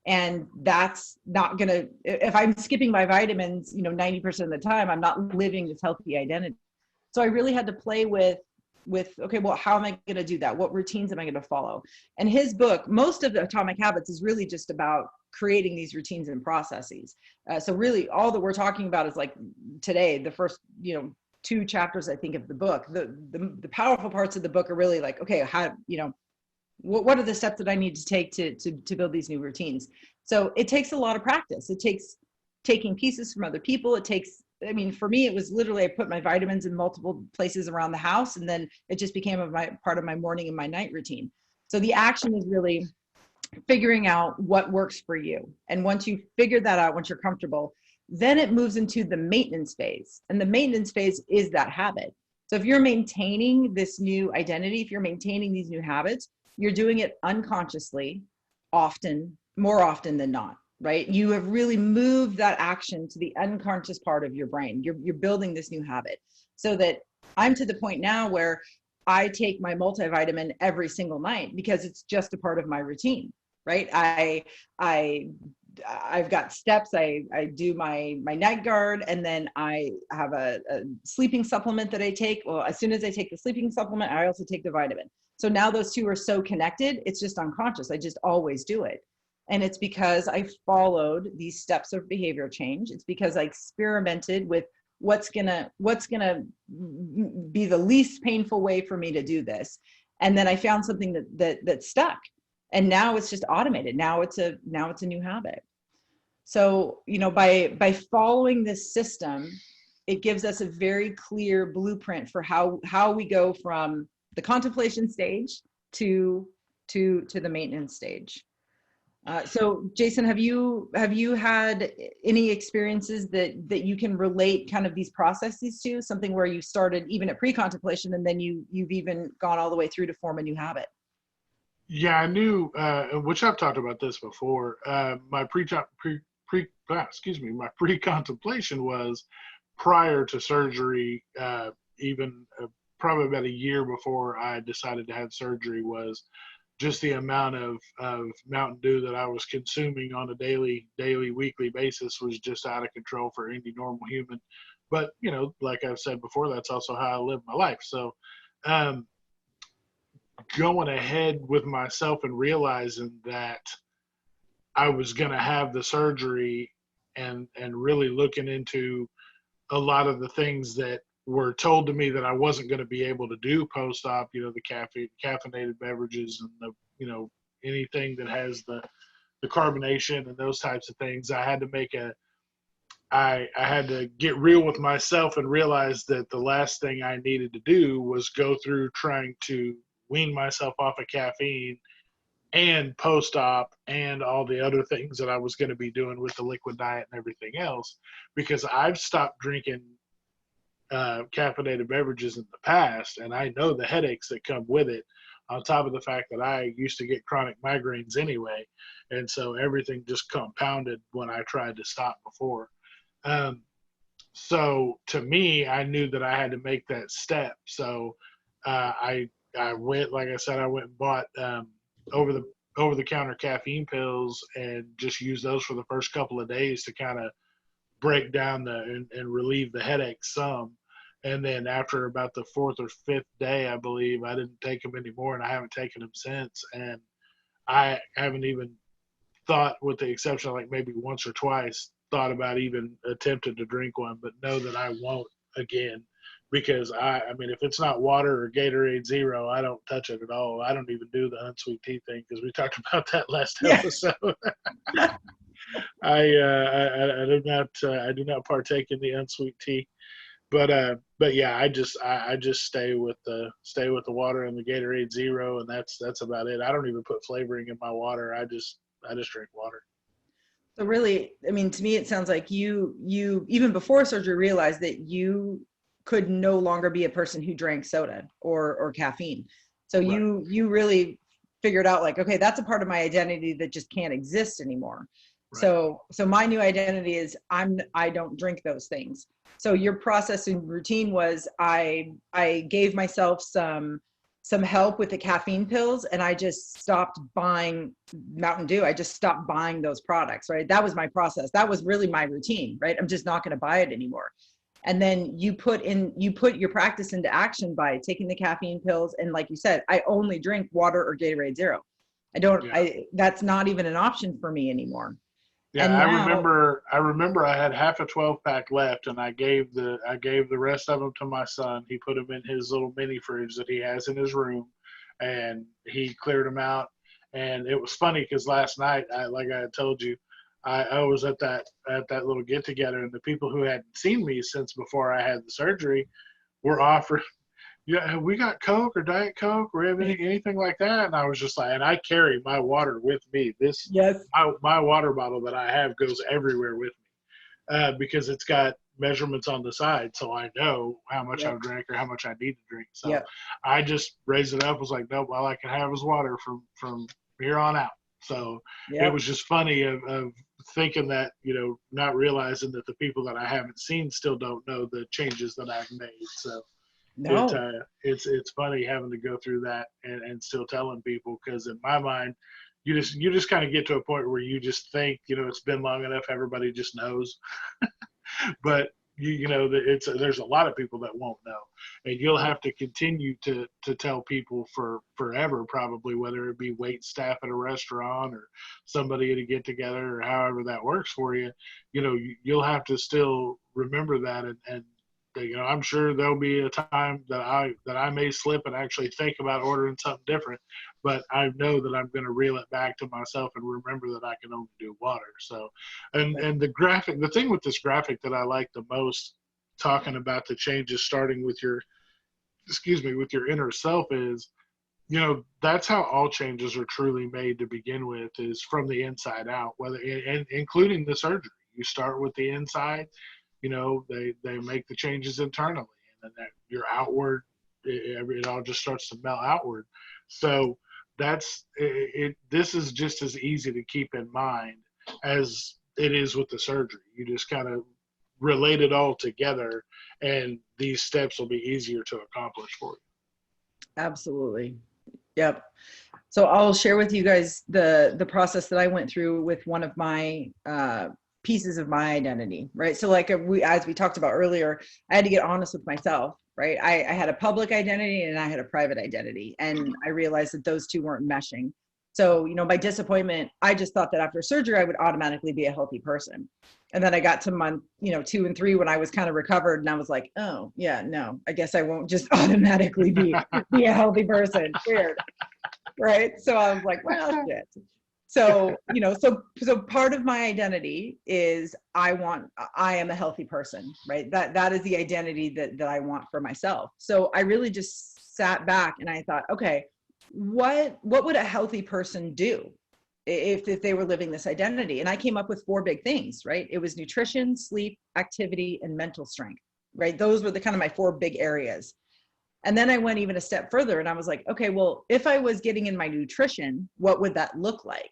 And that's not going to, if I'm skipping my vitamins, 90% of the time, I'm not living this healthy identity. So I really had to play with, okay, well, how am I going to do that? What routines am I going to follow? And his book, most of the Atomic Habits, is really just about creating these routines and processes. So really all that we're talking about is like today, the first, 2 chapters, I think, of the book. The powerful parts of the book are really like, okay, how, what are the steps that I need to take to build these new routines? So it takes a lot of practice. It takes taking pieces from other people. It takes, for me, it was literally, I put my vitamins in multiple places around the house, and then it just became part of my morning and my night routine. So the action is really figuring out what works for you. And once you figure that out, once you're comfortable, Then it moves into the maintenance phase. And the maintenance phase is that habit. So if you're maintaining this new identity, if you're maintaining these new habits, you're doing it unconsciously, often, more often than not, right? You have really moved that action to the unconscious part of your brain. You're building this new habit, so that I'm to the point now where I take my multivitamin every single night because it's just a part of my routine, right? I've got steps. I do my night guard, and then I have a sleeping supplement that I take. Well, as soon as I take the sleeping supplement, I also take the vitamin. So now those two are so connected, it's just unconscious. I just always do it. And it's because I followed these steps of behavior change. It's because I experimented with what's gonna be the least painful way for me to do this. And then I found something that stuck. And now it's just automated. Now it's a new habit. So, by following this system, it gives us a very clear blueprint for how we go from the contemplation stage to the maintenance stage. So Jason, have you had any experiences that you can relate kind of these processes to, something where you started even at pre-contemplation and then you've even gone all the way through to form a new habit? Yeah, I knew, which I've talked about this before. My my pre-contemplation was prior to surgery, even probably about a year before I decided to have surgery, was just the amount of Mountain Dew that I was consuming on a daily, weekly basis was just out of control for any normal human. But, like I've said before, that's also how I live my life. So, going ahead with myself and realizing that I was going to have the surgery and really looking into a lot of the things that were told to me that I wasn't going to be able to do post-op, the caffeinated beverages and anything that has the carbonation and those types of things. I had to get real with myself and realize that the last thing I needed to do was go through trying to wean myself off of caffeine and post-op and all the other things that I was going to be doing with the liquid diet and everything else, because I've stopped drinking caffeinated beverages in the past, and I know the headaches that come with it, on top of the fact that I used to get chronic migraines anyway, and so everything just compounded when I tried to stop before. So to me, I knew that I had to make that step. So I went, like I said, I went and bought over the counter caffeine pills and just used those for the first couple of days to kind of break down and relieve the headache some. And then after about the fourth or fifth day, I believe, I didn't take them anymore, and I haven't taken them since. And I haven't even thought, with the exception of like maybe once or twice, thought about even attempting to drink one, but know that I won't again, because I mean, if it's not water or Gatorade Zero, I don't touch it at all. I don't even do the unsweet tea thing, because we talked about that last episode. I do not partake in the unsweet tea, but yeah, I just stay with the water and the Gatorade Zero, and that's about it. I don't even put flavoring in my water. I just drink water. So really, I mean, to me, it sounds like you even before surgery realized that you could no longer be a person who drank soda or caffeine. So Right. you really figured out, like, okay, that's a part of my identity that just can't exist anymore. Right. So my new identity is I don't drink those things. So your process and routine was I gave myself some help with the caffeine pills, and I just stopped buying Mountain Dew. I just stopped buying those products, right? That was my process. That was really my routine, right? I'm just not going to buy it anymore. And then you put your practice into action by taking the caffeine pills. And like you said, I only drink water or Gatorade Zero. That's not even an option for me anymore. Yeah, And I now, remember I had half a 12-pack left, and I gave the rest of them to my son. He put them in his little mini fridge that he has in his room, and he cleared them out. And it was funny because last night, like I had told you, I was at that little get together, and the people who hadn't seen me since before I had the surgery were offering, yeah, have we got Coke or Diet Coke or anything like that? And I was just like, and I carry my water with me. yes, My water bottle that I have goes everywhere with me. because it's got measurements on the side, so I know how much Yep. I've drank or how much I need to drink. So Yep. I just raised it up. Was like, nope, all I can have is water from here on out. So it Yep. was just funny of thinking that, not realizing that the people that I haven't seen still don't know the changes that I've made. So No. it's funny having to go through that and still telling people, because in my mind, you just kind of get to a point where you just think, it's been long enough, everybody just knows. But there's a lot of people that won't know, and you'll have to continue to tell people for forever, probably, whether it be wait staff at a restaurant or somebody at a get together or however that works for you. You'll have to still remember that, and I'm sure there'll be a time that I may slip and actually think about ordering something different, but I know that I'm going to reel it back to myself and remember that I can only do water. So, and the thing with this graphic that I like the most, talking about the changes starting with with your inner self, is, that's how all changes are truly made to begin with, is from the inside out, whether, and including the surgery. You start with the inside. They make the changes internally, and then your outward, it all just starts to melt outward. So that's it. This is just as easy to keep in mind as it is with the surgery. You just kind of relate it all together, and these steps will be easier to accomplish for you. Absolutely. Yep. So I'll share with you guys the process that I went through with one of my pieces of my identity, right? So like as we talked about earlier, I had to get honest with myself, right? I had a public identity and I had a private identity, and I realized that those two weren't meshing. So, my disappointment, I just thought that after surgery, I would automatically be a healthy person. And then I got to month, 2 and 3 when I was kind of recovered, and I was like, oh yeah, no, I guess I won't just automatically be a healthy person. Weird. Right. So I was like, well, shit. So, so part of my identity is I am a healthy person, right? That is the identity that I want for myself. So I really just sat back and I thought, okay, what would a healthy person do if they were living this identity? And I came up with 4 big things, right? It was nutrition, sleep, activity, and mental strength, right? Those were the kind of my 4 big areas. And then I went even a step further and I was like, okay, well, if I was getting in my nutrition, what would that look like?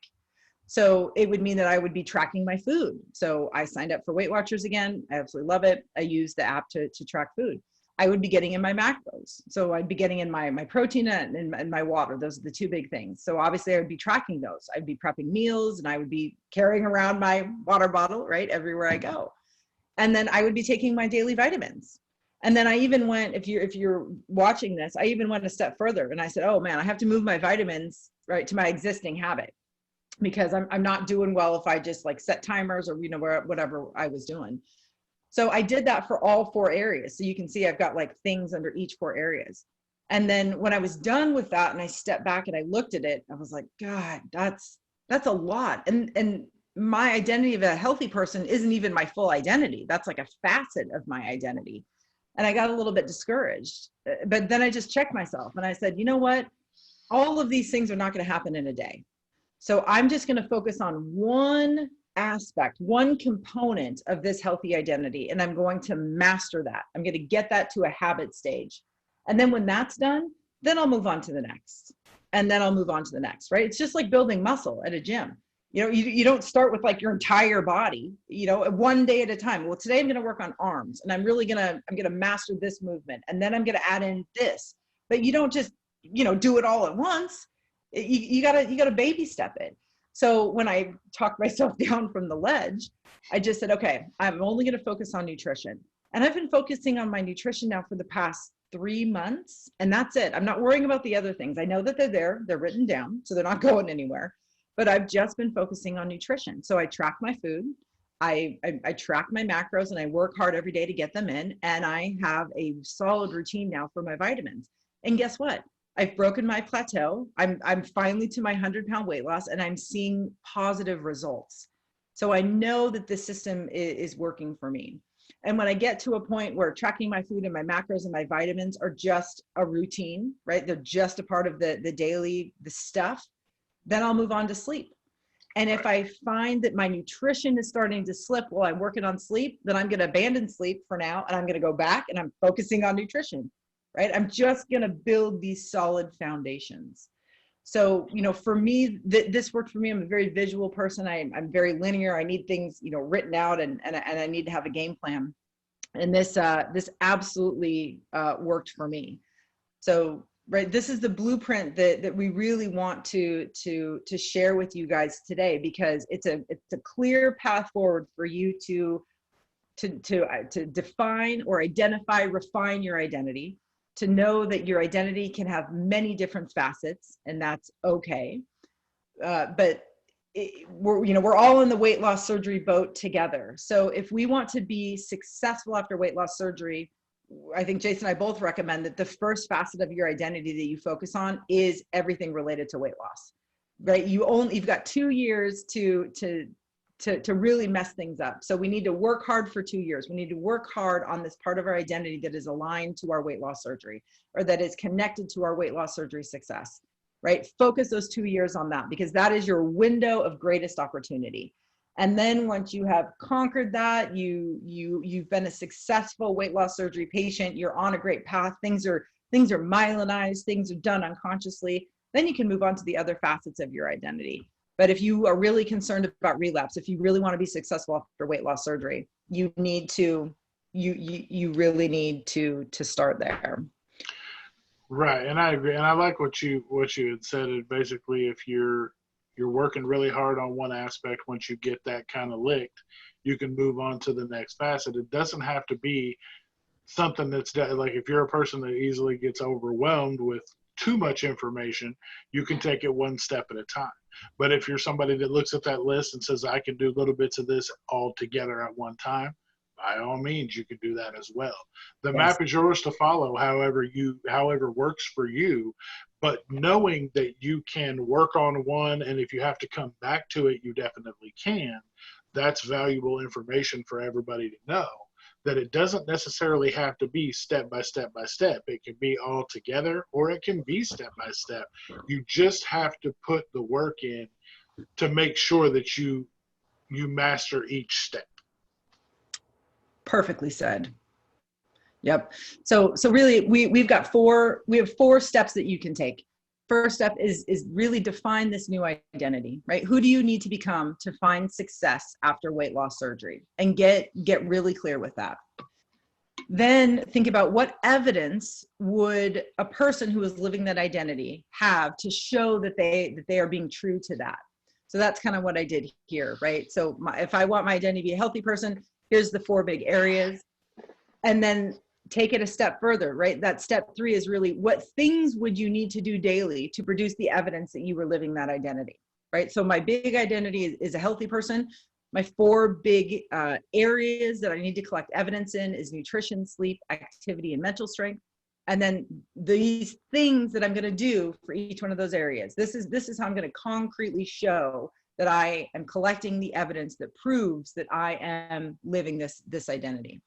So it would mean that I would be tracking my food. So I signed up for Weight Watchers again. I absolutely love it. I use the app to track food. I would be getting in my macros. So I'd be getting in my protein and my water. Those are the 2 big things. So obviously I would be tracking those. I'd be prepping meals and I would be carrying around my water bottle, right, everywhere I go. And then I would be taking my daily vitamins. And then I even went, if you're watching this, I even went a step further and I said, oh man, I have to move my vitamins, right, to my existing habit, because I'm not doing well if I just like set timers or, whatever I was doing. So I did that for all 4 areas. So you can see I've got like things under each 4 areas. And then when I was done with that and I stepped back and I looked at it, I was like, God, that's a lot. And my identity of a healthy person isn't even my full identity. That's like a facet of my identity. And I got a little bit discouraged, but then I just checked myself and I said, you know what? All of these things are not going to happen in a day. So I'm just going to focus on one aspect, one component of this healthy identity. And I'm going to master that. I'm going to get that to a habit stage. And then when that's done, then I'll move on to the next. And then I'll move on to the next, right? It's just like building muscle at a gym. You don't start with like your entire body, one day at a time. Well, today I'm going to work on arms and I'm going to master this movement. And then I'm going to add in this, but you don't just, do it all at once. You gotta baby step it. So when I talked myself down from the ledge, I just said, okay, I'm only going to focus on nutrition. And I've been focusing on my nutrition now for the past 3 months. And that's it. I'm not worrying about the other things. I know that they're there, they're written down, so they're not going anywhere. But I've just been focusing on nutrition. So I track my food, I track my macros, and I work hard every day to get them in. And I have a solid routine now for my vitamins. And guess what? I've broken my plateau. I'm finally to my 100-pound weight loss, and I'm seeing positive results. So I know that this system is working for me. And when I get to a point where tracking my food and my macros and my vitamins are just a routine, right? They're just a part of the daily, the stuff, then I'll move on to sleep. And if I find that my nutrition is starting to slip while I'm working on sleep, then I'm going to abandon sleep for now, and I'm going to go back and I'm focusing on nutrition, right? I'm just going to build these solid foundations. So, for me, this worked for me. I'm a very visual person. I'm very linear. I need things, written out, and I need to have a game plan. And this absolutely worked for me. So, right, this is the blueprint that we really want to share with you guys today, because it's a clear path forward for you to define or identify, refine your identity, to know that your identity can have many different facets, and that's okay. But we're all in the weight loss surgery boat together. So if we want to be successful after weight loss surgery, I think Jason and I both recommend that the first facet of your identity that you focus on is everything related to weight loss, right? You've got 2 years to really mess things up. So we need to work hard for 2 years. We need to work hard on this part of our identity that is aligned to our weight loss surgery, or that is connected to our weight loss surgery success, right? Focus those 2 years on that, because that is your window of greatest opportunity. And then once you have conquered that, you've been a successful weight loss surgery patient, you're on a great path, things are myelinized, things are done unconsciously, then you can move on to the other facets of your identity. But if you are really concerned about relapse, if you really want to be successful after weight loss surgery, you really need to start there. Right, and I agree, and I like what you had said. Is basically, if you're working really hard on one aspect, once you get that kind of licked, you can move on to the next facet. It doesn't have to be something that's like, if you're a person that easily gets overwhelmed with too much information, you can take it one step at a time. But if you're somebody that looks at that list and says, I can do little bits of this all together at one time, by all means, you can do that as well. The map is yours to follow, however works for you. But knowing that you can work on one, and if you have to come back to it, you definitely can. That's valuable information for everybody to know, that it doesn't necessarily have to be step by step by step. It can be all together, or it can be step by step. You just have to put the work in to make sure that you master each step. Perfectly said. Yep. So really, we have 4 steps that you can take. First step is really define this new identity, right? Who do you need to become to find success after weight loss surgery, and get really clear with that. Then think about what evidence would a person who is living that identity have to show that they are being true to that. So that's kind of what I did here, right? So if I want my identity to be a healthy person, here's the 4 big areas. And then take it a step further, right? That step 3 is really, what things would you need to do daily to produce the evidence that you were living that identity, right? So my big identity is a healthy person. My 4 big areas that I need to collect evidence in is nutrition, sleep, activity, and mental strength. And then these things that I'm going to do for each one of those areas. This is how I'm going to concretely show that I am collecting the evidence that proves that I am living this identity.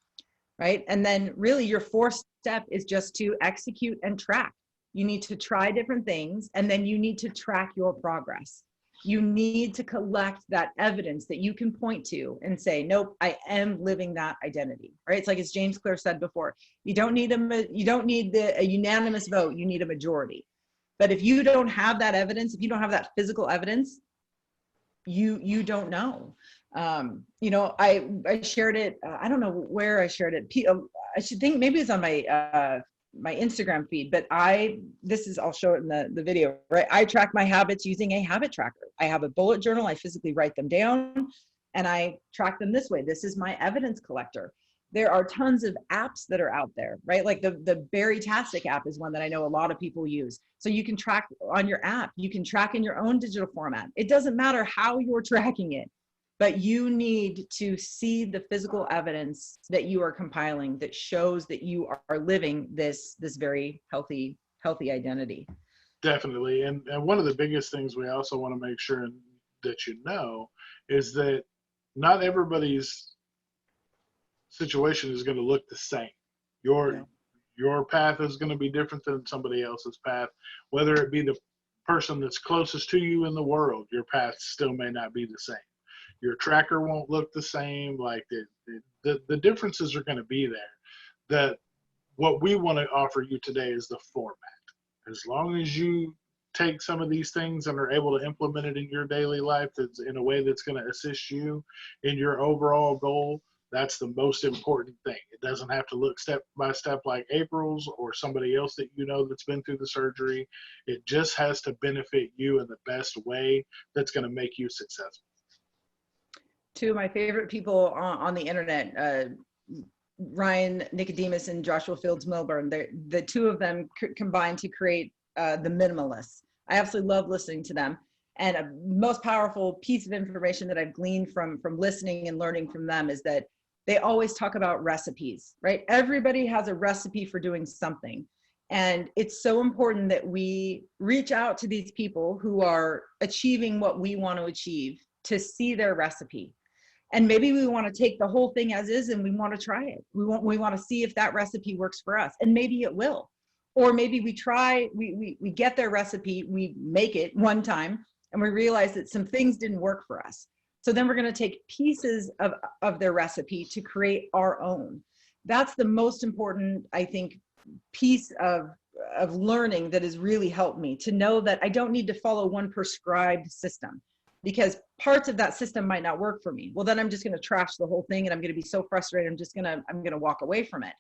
Right? And then really your 4th step is just to execute and track. You need to try different things, and then you need to track your progress. You need to collect that evidence that you can point to and say, nope, I am living that identity, right? It's like, as James Clear said before, you don't need a unanimous vote, you need a majority. But if you don't have that evidence, if you don't have that physical evidence, you don't know. I shared it. I don't know where I shared it. I should think maybe it's on my Instagram feed, but I'll show it in the video, right? I track my habits using a habit tracker. I have a bullet journal. I physically write them down and I track them this way. This is my evidence collector. There are tons of apps that are out there, right? Like the Bariatric app is one that I know a lot of people use. So you can track on your app, you can track in your own digital format. It doesn't matter how you're tracking it, but you need to see the physical evidence that you are compiling that shows that you are living this very healthy identity. Definitely. And one of the biggest things we also want to make sure that you know is that not everybody's situation is going to look the same. Your path is going to be different than somebody else's path, whether it be person that's closest to you in the world, your path still may not be the same. Your tracker won't look the same. Like the differences are going to be there. That what we want to offer you today is the format. As long as you take some of these things and are able to implement it in your daily life that's in a way that's going to assist you in your overall goal, that's the most important thing. It doesn't have to look step by step like April's or somebody else that you know that's been through the surgery. It just has to benefit you in the best way that's going to make you successful. Two of my favorite people on the internet, Ryan Nicodemus and Joshua Fields Milburn, the two of them combined to create the Minimalists. I absolutely love listening to them. And a most powerful piece of information that I've gleaned from listening and learning from them is that they always talk about recipes, right? Everybody has a recipe for doing something. And it's so important that we reach out to these people who are achieving what we want to achieve to see their recipe. And maybe we want to take the whole thing as is and we want to try it. We want to see if that recipe works for us, and maybe it will. Or maybe we get their recipe, we make it one time, and we realize that some things didn't work for us. So then we're going to take pieces of their recipe to create our own. That's the most important, I think, piece of learning that has really helped me to know that I don't need to follow one prescribed system, because parts of that system might not work for me. Well, then I'm just going to trash the whole thing and I'm going to be so frustrated. I'm going to walk away from it.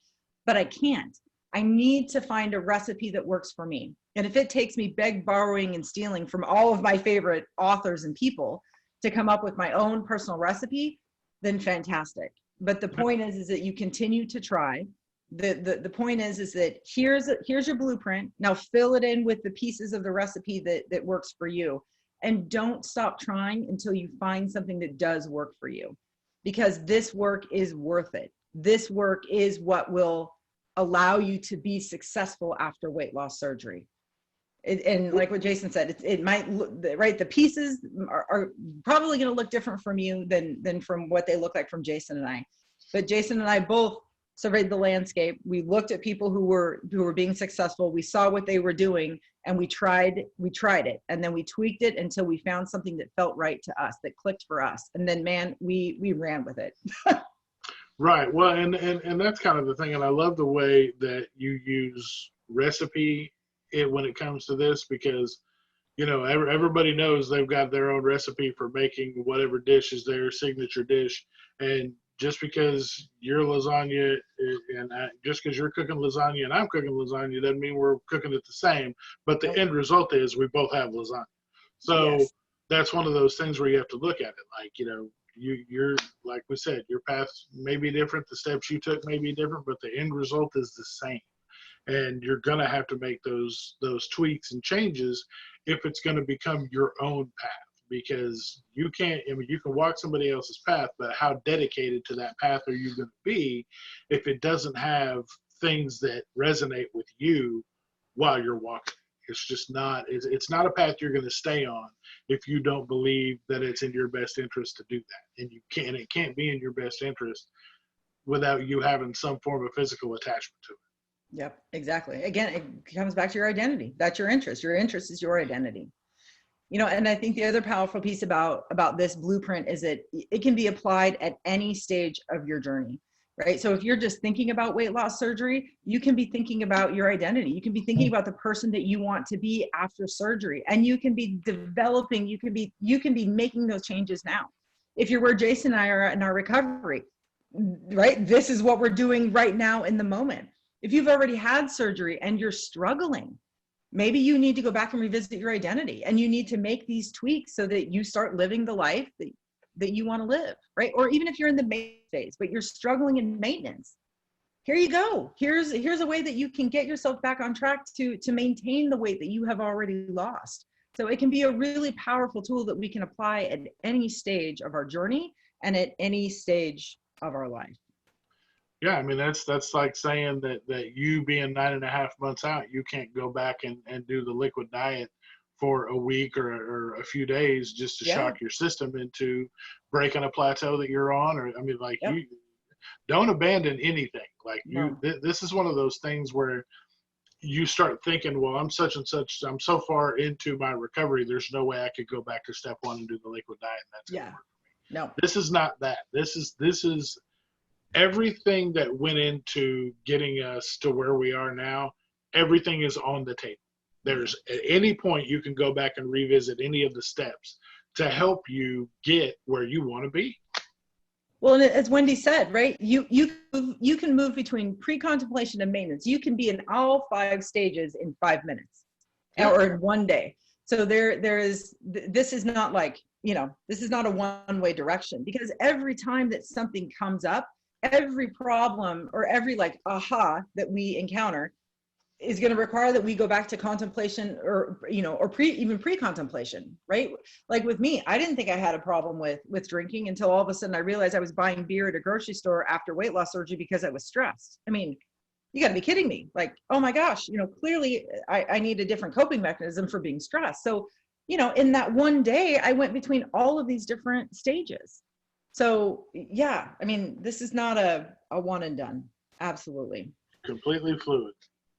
But I can't. I need to find a recipe that works for me. And if it takes me borrowing and stealing from all of my favorite authors and people to come up with my own personal recipe, then fantastic. But the point is that you continue to try. The point is that here's your blueprint. Now fill it in with the pieces of the recipe that works for you. And don't stop trying until you find something that does work for you, because this work is worth it. This work is what will allow you to be successful after weight loss surgery. And like what Jason said, it might look, right, the pieces are probably going to look different from you than from what they look like from Jason and I. But Jason and I both surveyed the landscape. We looked at people who were being successful. We saw what they were doing, and we tried it, and then we tweaked it until we found something that felt right to us, that clicked for us. And then, man, we ran with it. Right. Well, and that's kind of the thing. And I love the way that you use recipe when it comes to this, because, you know, everybody knows they've got their own recipe for making whatever dish is their signature dish. And just because your lasagna just because you're cooking lasagna and I'm cooking lasagna doesn't mean we're cooking it the same. But the end result is we both have lasagna. So yes, that's one of those things where you have to look at it like, you know, you're like we said, your path may be different, the steps you took may be different, but the end result is the same. And you're going to have to make those tweaks and changes if it's going to become your own path. Because you can't, I mean, you can walk somebody else's path, but how dedicated to that path are you going to be if it doesn't have things that resonate with you while you're walking? It's just not, it's not a path you're going to stay on if you don't believe that it's in your best interest to do that. And it can't be in your best interest without you having some form of physical attachment to it. Yep, exactly. Again, it comes back to your identity. That's your interest. Your interest is your identity. You know, and I think the other powerful piece about this blueprint is that it can be applied at any stage of your journey, right? So if you're just thinking about weight loss surgery, you can be thinking about your identity. You can be thinking about the person that you want to be after surgery, and you can be developing, you can be making those changes now. If you're where Jason and I are in our recovery, right? This is what we're doing right now in the moment. If you've already had surgery and you're struggling, maybe you need to go back and revisit your identity, and you need to make these tweaks so that you start living the life that you want to live, right? Or even if you're in the maintenance phase, but you're struggling in maintenance, here you go. Here's a way that you can get yourself back on track to maintain the weight that you have already lost. So it can be a really powerful tool that we can apply at any stage of our journey and at any stage of our life. Yeah, I mean, that's like saying that you being 9.5 months out, you can't go back and do the liquid diet for a week or a few days just to shock your system into breaking a plateau that you're on. Or, I mean, like, you don't abandon anything. Like, this is one of those things where you start thinking, well, I'm such and such, I'm so far into my recovery, there's no way I could go back to step one and do the liquid diet. And that's going to Yeah. work. No. This is not that. This is everything that went into getting us to where we are now. Everything is on the table. There's at any point you can go back and revisit any of the steps to help you get where you want to be. Well, and as Wendy said, right, you can move between pre-contemplation and maintenance. You can be in all 5 stages in 5 minutes, or in one day. So this is not like, this is not a one-way direction, because every time that something comes up, every problem or every like aha that we encounter is going to require that we go back to contemplation, or even pre-contemplation, right? Like with me, I didn't think I had a problem with drinking until all of a sudden I realized I was buying beer at a grocery store after weight loss surgery because I was stressed. I mean, you got to be kidding me. Like, oh my gosh, clearly I need a different coping mechanism for being stressed. So, in that one day, I went between all of these different stages. So yeah, I mean, this is not a one and done. Absolutely. Completely fluid.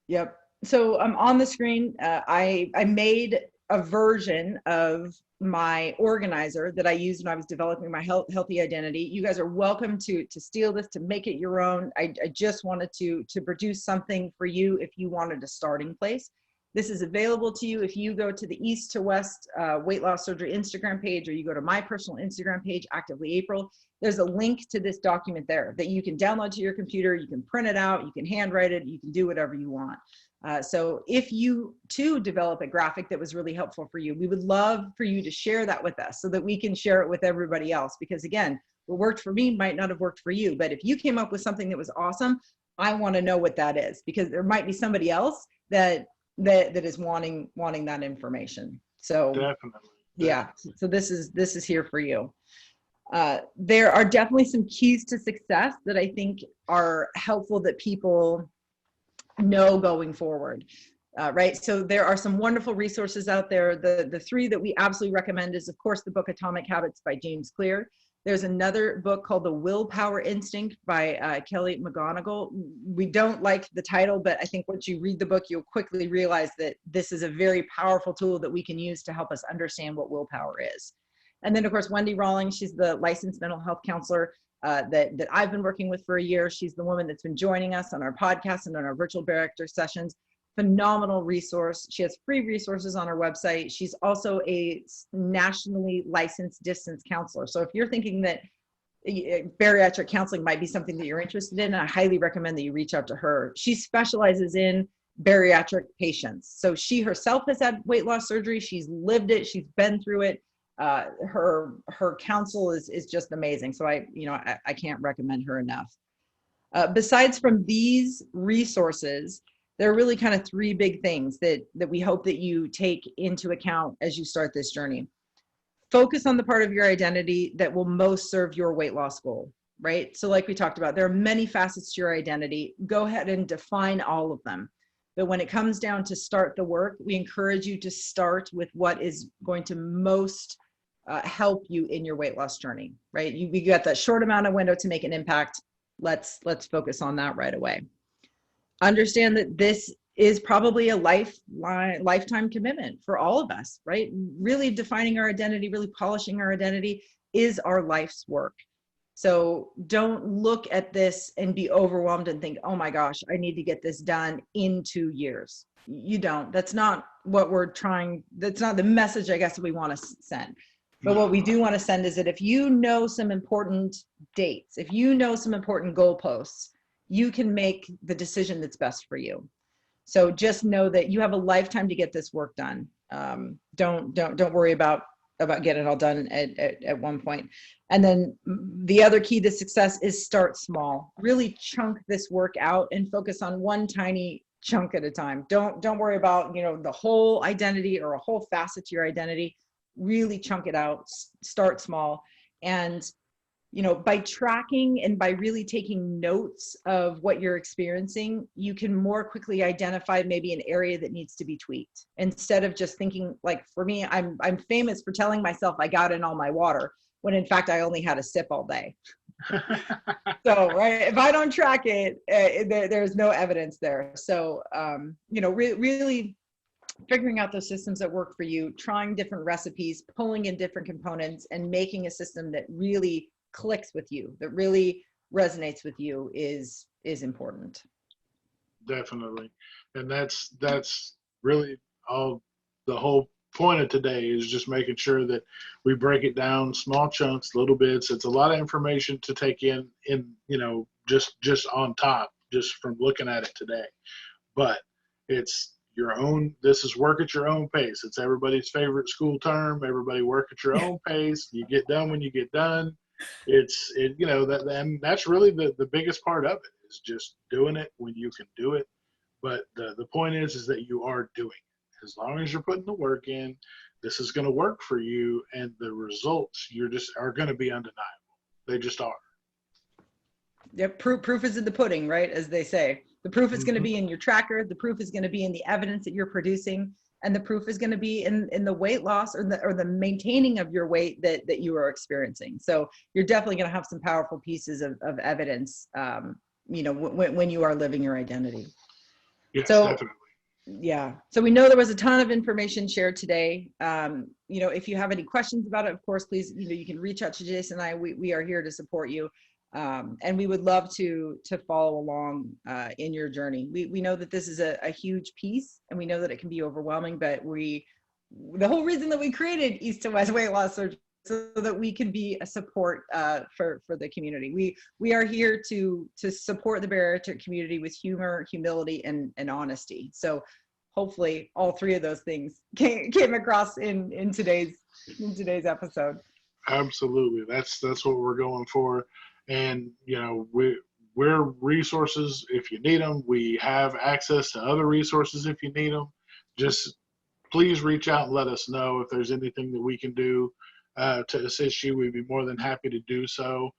Yep. So on the screen, I made a version of my organizer that I used when I was developing my healthy identity. You guys are welcome to steal this, to make it your own. I just wanted to produce something for you if you wanted a starting place. This is available to you if you go to the East to West Weight Loss Surgery Instagram page, or you go to my personal Instagram page, Actively April. There's a link to this document there that you can download to your computer. You can print it out, you can handwrite it, you can do whatever you want. So if you too develop a graphic that was really helpful for you, we would love for you to share that with us so that we can share it with everybody else. Because again, what worked for me might not have worked for you, but if you came up with something that was awesome, I want to know what that is, because there might be somebody else that is wanting that information. So Definitely. Yeah, so this is here for you. There are definitely some keys to success that I think are helpful that people know going forward. Right, so there are some wonderful resources out there. The 3 that we absolutely recommend is, of course, the book Atomic Habits by James Clear. There's another book called The Willpower Instinct by Kelly McGonigal. We don't like the title, but I think once you read the book, you'll quickly realize that this is a very powerful tool that we can use to help us understand what willpower is. And then, of course, Wendy Rawlings, she's the licensed mental health counselor that I've been working with for a year. She's the woman that's been joining us on our podcast and on our virtual bariatric sessions. Phenomenal resource. She has free resources on her website. She's also a nationally licensed distance counselor. So if you're thinking that bariatric counseling might be something that you're interested in, I highly recommend that you reach out to her. She specializes in bariatric patients. So she herself has had weight loss surgery. She's lived it. She's been through it. Her counsel is just amazing. So I can't recommend her enough. Besides from these resources, there are really kind of 3 big things that we hope that you take into account as you start this journey. Focus on the part of your identity that will most serve your weight loss goal, right? So like we talked about, there are many facets to your identity. Go ahead and define all of them. But when it comes down to start the work, we encourage you to start with what is going to most help you in your weight loss journey, right? You got that short amount of window to make an impact. Let's focus on that right away. Understand that this is probably a lifetime commitment for all of us, right? Really defining our identity, really polishing our identity is our life's work. So don't look at this and be overwhelmed and think, oh my gosh, I need to get this done in 2 years. You don't. That's not what we're trying. That's not the message, I guess, that we want to send. But what we do want to send is that if you know some important dates, if you know some important goalposts, you can make the decision that's best for you. So just know that you have a lifetime to get this work done. Don't worry about getting it all done at one point. And then the other key to success is start small. Really chunk this work out and focus on one tiny chunk at a time. Don't worry about the whole identity or a whole facet to your identity. Really chunk it out. Start small. And by tracking and by really taking notes of what you're experiencing, you can more quickly identify maybe an area that needs to be tweaked, instead of just thinking, like for me, I'm famous for telling myself I got in all my water when in fact I only had a sip all day. So, right, if I don't track it, there's no evidence there. So, really figuring out those systems that work for you, trying different recipes, pulling in different components, and making a system that really clicks with you, that really resonates with you is important. Definitely. And that's really all the whole point of today is just making sure that we break it down small chunks, little bits. It's a lot of information to take in, just on top, just from looking at it today. But it's your own, this is work at your own pace. It's everybody's favorite school term. Everybody work at your own pace. You get done when you get done. And that's really the biggest part of it is just doing it when you can do it. But the point is that you are doing it. As long as you're putting the work in, this is going to work for you, and the results are going to be undeniable. They just are. Yep, proof is in the pudding, right? As they say, the proof is going to be in your tracker. The proof is going to be in the evidence that you're producing, and the proof is going to be in the weight loss or the maintaining of your weight that you are experiencing. So you're definitely going to have some powerful pieces of evidence, when you are living your identity. Yes, so definitely. Yeah. So we know there was a ton of information shared today. If you have any questions about it, of course, please, you can reach out to Jason and I. We are here to support you. And we would love to follow along in your journey. We know that this is a huge piece, and we know that it can be overwhelming, but the whole reason that we created East to West Weight Loss Surgery so that we can be a support for the community. We are here to support the bariatric community with humor, humility, and honesty. So hopefully all three of those things came across in today's episode. Absolutely. That's what we're going for. And, we're resources if you need them. We have access to other resources if you need them. Just please reach out and let us know if there's anything that we can do to assist you. We'd be more than happy to do so.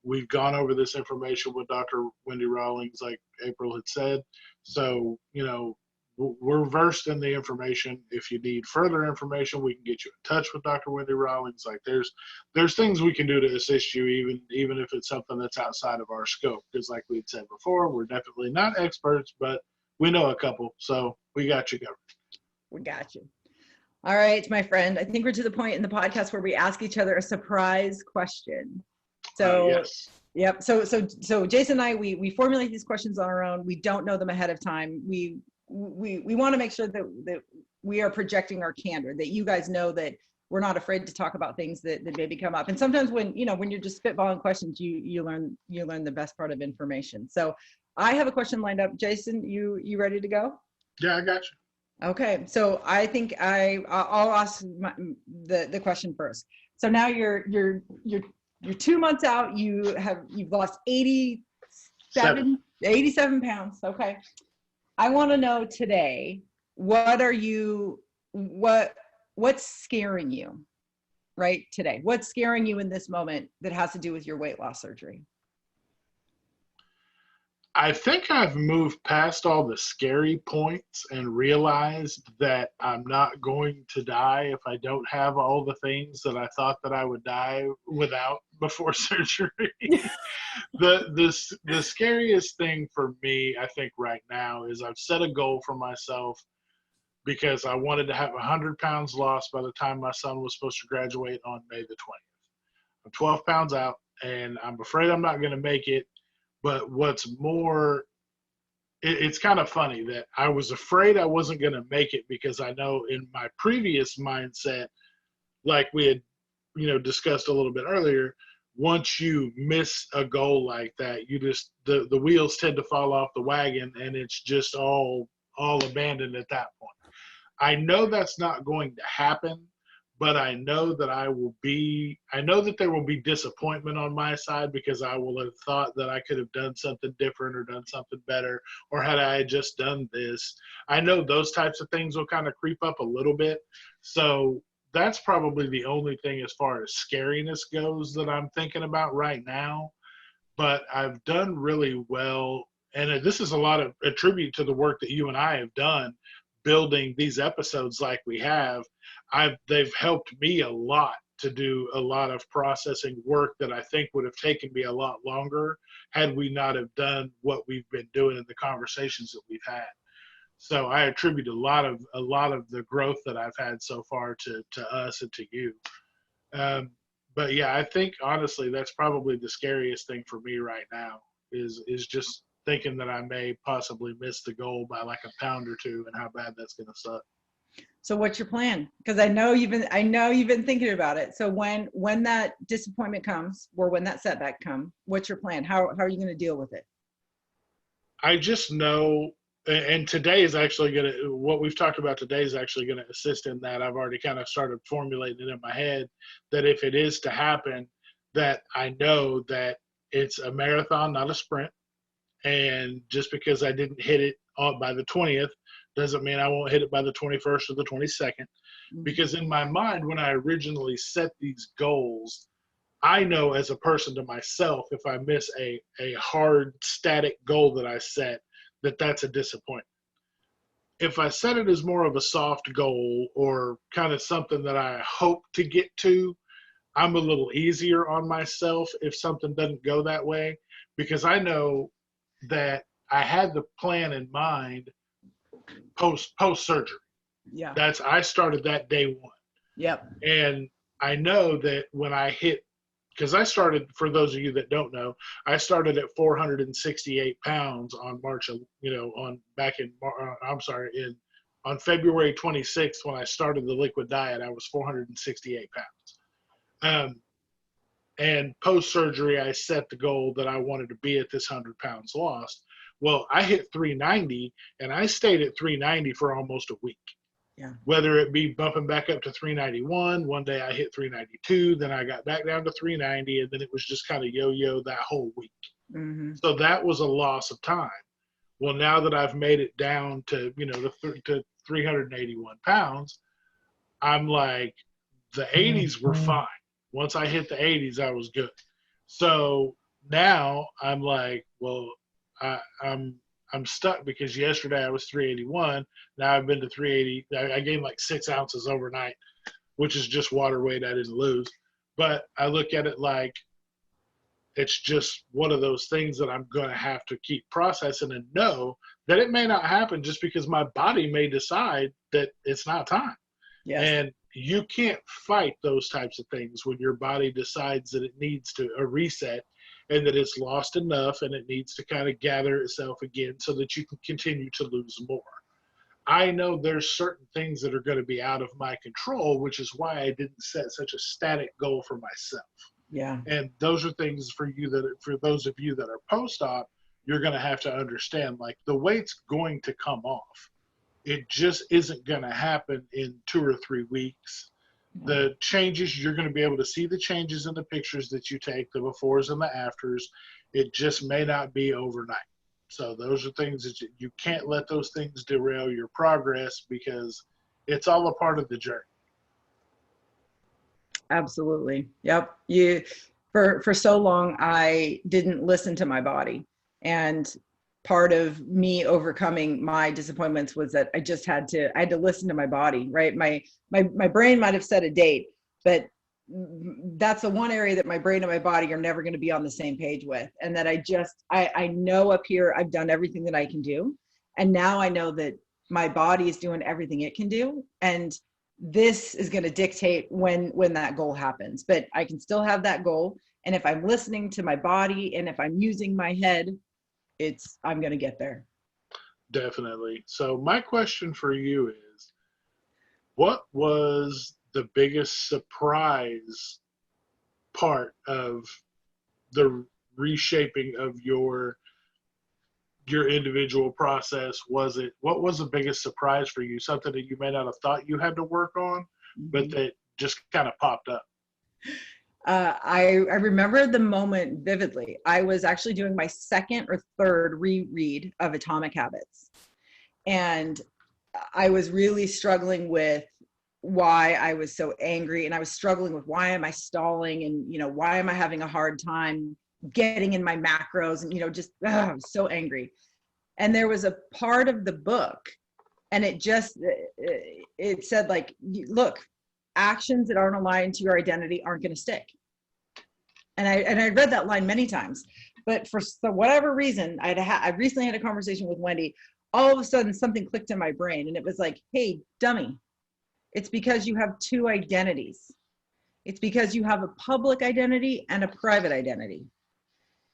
We've gone over this information with Dr. Wendy Rawlings, like April had said. So, we're versed in the information. If you need further information, we can get you in touch with Dr. Wendy Rawlings. Like there's things we can do to assist you, even if it's something that's outside of our scope. Because like we'd said before, we're definitely not experts, but we know a couple, so we got you covered. We got you. All right, my friend. I think we're to the point in the podcast where we ask each other a surprise question. So yes. Yep. So Jason and I, we formulate these questions on our own. We don't know them ahead of time. We want to make sure that we are projecting our candor, that you guys know that we're not afraid to talk about things that maybe come up. And sometimes when you're just spitballing questions, you learn the best part of information. So I have a question lined up. Jason, you ready to go? Yeah, I got you. Okay. So I think I'll ask the question first. So now you're 2 months out. You've lost 87 pounds. Okay. I want to know today, what's scaring you right today? What's scaring you in this moment that has to do with your weight loss surgery? I think I've moved past all the scary points and realized that I'm not going to die if I don't have all the things that I thought that I would die without before surgery. The scariest thing for me, I think right now, is I've set a goal for myself because I wanted to have 100 pounds lost by the time my son was supposed to graduate on May the 20th. I'm 12 pounds out, and I'm afraid I'm not going to make it. But what's more, it's kind of funny that I was afraid I wasn't going to make it because I know in my previous mindset, like we had, discussed a little bit earlier, once you miss a goal like that, you just, the wheels tend to fall off the wagon, and it's just all abandoned at that point. I know that's not going to happen, but I know that there will be disappointment on my side because I will have thought that I could have done something different or done something better, or had I just done this. I know those types of things will kind of creep up a little bit. So that's probably the only thing as far as scariness goes that I'm thinking about right now. But I've done really well. And this is a lot of a tribute to the work that you and I have done building these episodes like we have. They've helped me a lot to do a lot of processing work that I think would have taken me a lot longer had we not have done what we've been doing in the conversations that we've had. So I attribute a lot of the growth that I've had so far to us and to you. But yeah, I think honestly that's probably the scariest thing for me right now is just thinking that I may possibly miss the goal by like a pound or two, and how bad that's going to suck. So what's your plan? Because I know you've been thinking about it. So when that disappointment comes, or when that setback comes, what's your plan? How are you going to deal with it? I just know, and today is actually going to, what we've talked about today is actually going to assist in that. I've already kind of started formulating it in my head that if it is to happen, that I know that it's a marathon, not a sprint. And just because I didn't hit it by the 20th doesn't mean I won't hit it by the 21st or the 22nd. Because in my mind, when I originally set these goals, I know as a person to myself, if I miss a hard static goal that I set, that's a disappointment. If I set it as more of a soft goal or kind of something that I hope to get to, I'm a little easier on myself if something doesn't go that way, because I know that I had the plan in mind post surgery. Yeah. I started that day one. Yep. And I know that when I hit, because I started, for those of you that don't know, I started at 468 pounds on on February 26th, when I started the liquid diet, I was 468 pounds. And post surgery, I set the goal that I wanted to be at this 100 pounds lost. Well, I hit 390, and I stayed at 390 for almost a week. Yeah. Whether it be bumping back up to 391, one day I hit 392, then I got back down to 390, and then it was just kind of yo-yo that whole week. Mm-hmm. So that was a loss of time. Well, now that I've made it down to, to 381 pounds, I'm like, the 80s were fine. Once I hit the 80s, I was good. So now I'm like, well, I'm stuck because yesterday I was 381. Now I've been to 380. I gained like 6 ounces overnight, which is just water weight I didn't lose. But I look at it like it's just one of those things that I'm going to have to keep processing and know that it may not happen just because my body may decide that it's not time. Yes. And you can't fight those types of things when your body decides that it needs a reset and that it's lost enough and it needs to kind of gather itself again so that you can continue to lose more. I know there's certain things that are going to be out of my control, which is why I didn't set such a static goal for myself. Yeah. And those are things for those of you that are post-op, you're going to have to understand, like, the weight's going to come off. It just isn't going to happen in 2 or 3 weeks. The changes, you're going to be able to see the changes in the pictures that you take, the befores and the afters. It just may not be overnight. So those are things that you can't let those things derail your progress, because it's all a part of the journey. Absolutely. Yep. For so long, I didn't listen to my body. And part of me overcoming my disappointments was that I had to listen to my body, right? My brain might have set a date, but that's the one area that my brain and my body are never going to be on the same page with. And that I know up here, I've done everything that I can do. And now I know that my body is doing everything it can do. And this is going to dictate when that goal happens, but I can still have that goal. And if I'm listening to my body and if I'm using my head, I'm going to get there. Definitely. So my question for you is, what was the biggest surprise part of the reshaping of your individual process? What was the biggest surprise for you? Something that you may not have thought you had to work on, but that just kind of popped up? I remember the moment vividly. I was actually doing my second or third reread of Atomic Habits. And I was really struggling with why I was so angry. And I was struggling with, why am I stalling? And, why am I having a hard time getting in my macros? And, just I was so angry. And there was a part of the book, and it said, like, look, actions that aren't aligned to your identity aren't going to stick. And I read that line many times, but for whatever reason, I recently had a conversation with Wendy. All of a sudden something clicked in my brain, and it was like, hey, dummy, it's because you have two identities. It's because you have a public identity and a private identity.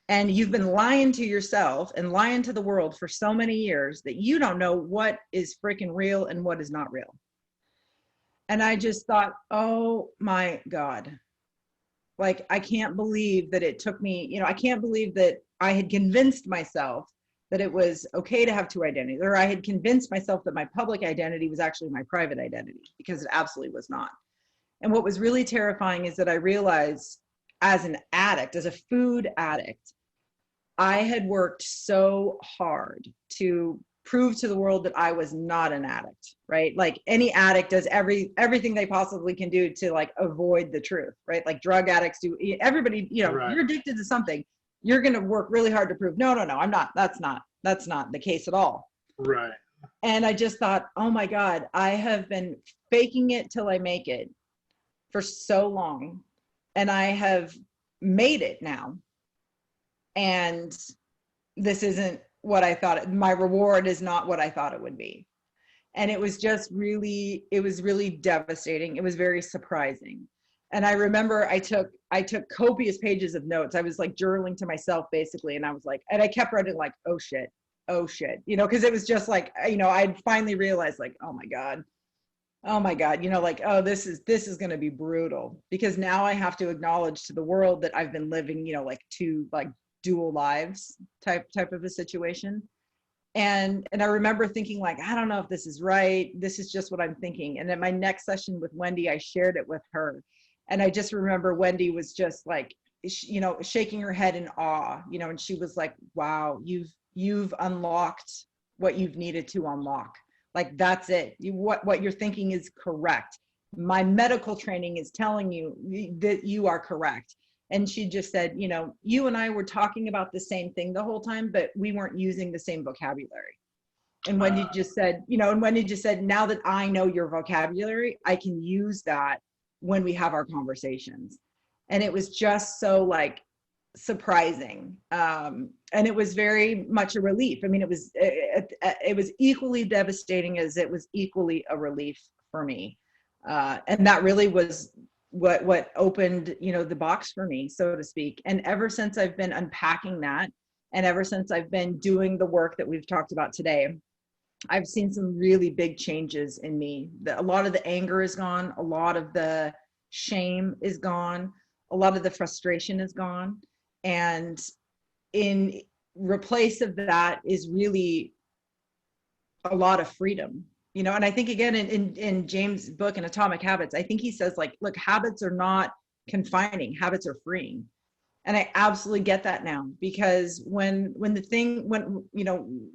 And you've been lying to yourself and lying to the world for so many years that you don't know what is freaking real and what is not real. And I just thought, oh my God. Like, I can't believe that it took me, I can't believe that I had convinced myself that it was okay to have two identities, or I had convinced myself that my public identity was actually my private identity, because it absolutely was not. And what was really terrifying is that I realized, as an addict, as a food addict, I had worked so hard to prove to the world that I was not an addict, right? Like, any addict does everything they possibly can do to like avoid the truth, right? Like drug addicts do. Everybody, Right. You're addicted to something, you're going to work really hard to prove, no, I'm not. That's not the case at all. Right. And I just thought, oh my God, I have been faking it till I make it for so long, and I have made it now. And this isn't what I thought. My reward is not what I thought it would be. And it was really devastating. It was very surprising. And I remember I took copious pages of notes. I was like journaling to myself basically. And I was like, and I kept writing like, oh shit, because it was just like, I'd finally realized like, oh my God, like, oh, this is going to be brutal, because now I have to acknowledge to the world that I've been living, like two like dual lives type of a situation. And I remember thinking like, I don't know if this is right. This is just what I'm thinking. And at my next session with Wendy, I shared it with her. And I just remember Wendy was just like, shaking her head in awe, and she was like, wow, you've unlocked what you've needed to unlock. Like, that's it. What you're thinking is correct. My medical training is telling you that you are correct. And she just said, you and I were talking about the same thing the whole time, but we weren't using the same vocabulary. And Wendy just said, now that I know your vocabulary, I can use that when we have our conversations. And it was just so like surprising. And it was very much a relief. I mean, it was equally devastating as it was equally a relief for me. And that really was what opened, the box for me, so to speak. And ever since I've been unpacking that, and ever since I've been doing the work that we've talked about today, I've seen some really big changes in me. A lot of the anger is gone. A lot of the shame is gone. A lot of the frustration is gone. And in replace of that is really a lot of freedom. And I think, again, in James' book, in Atomic Habits, I think he says like, look, habits are not confining, habits are freeing. And I absolutely get that now, because when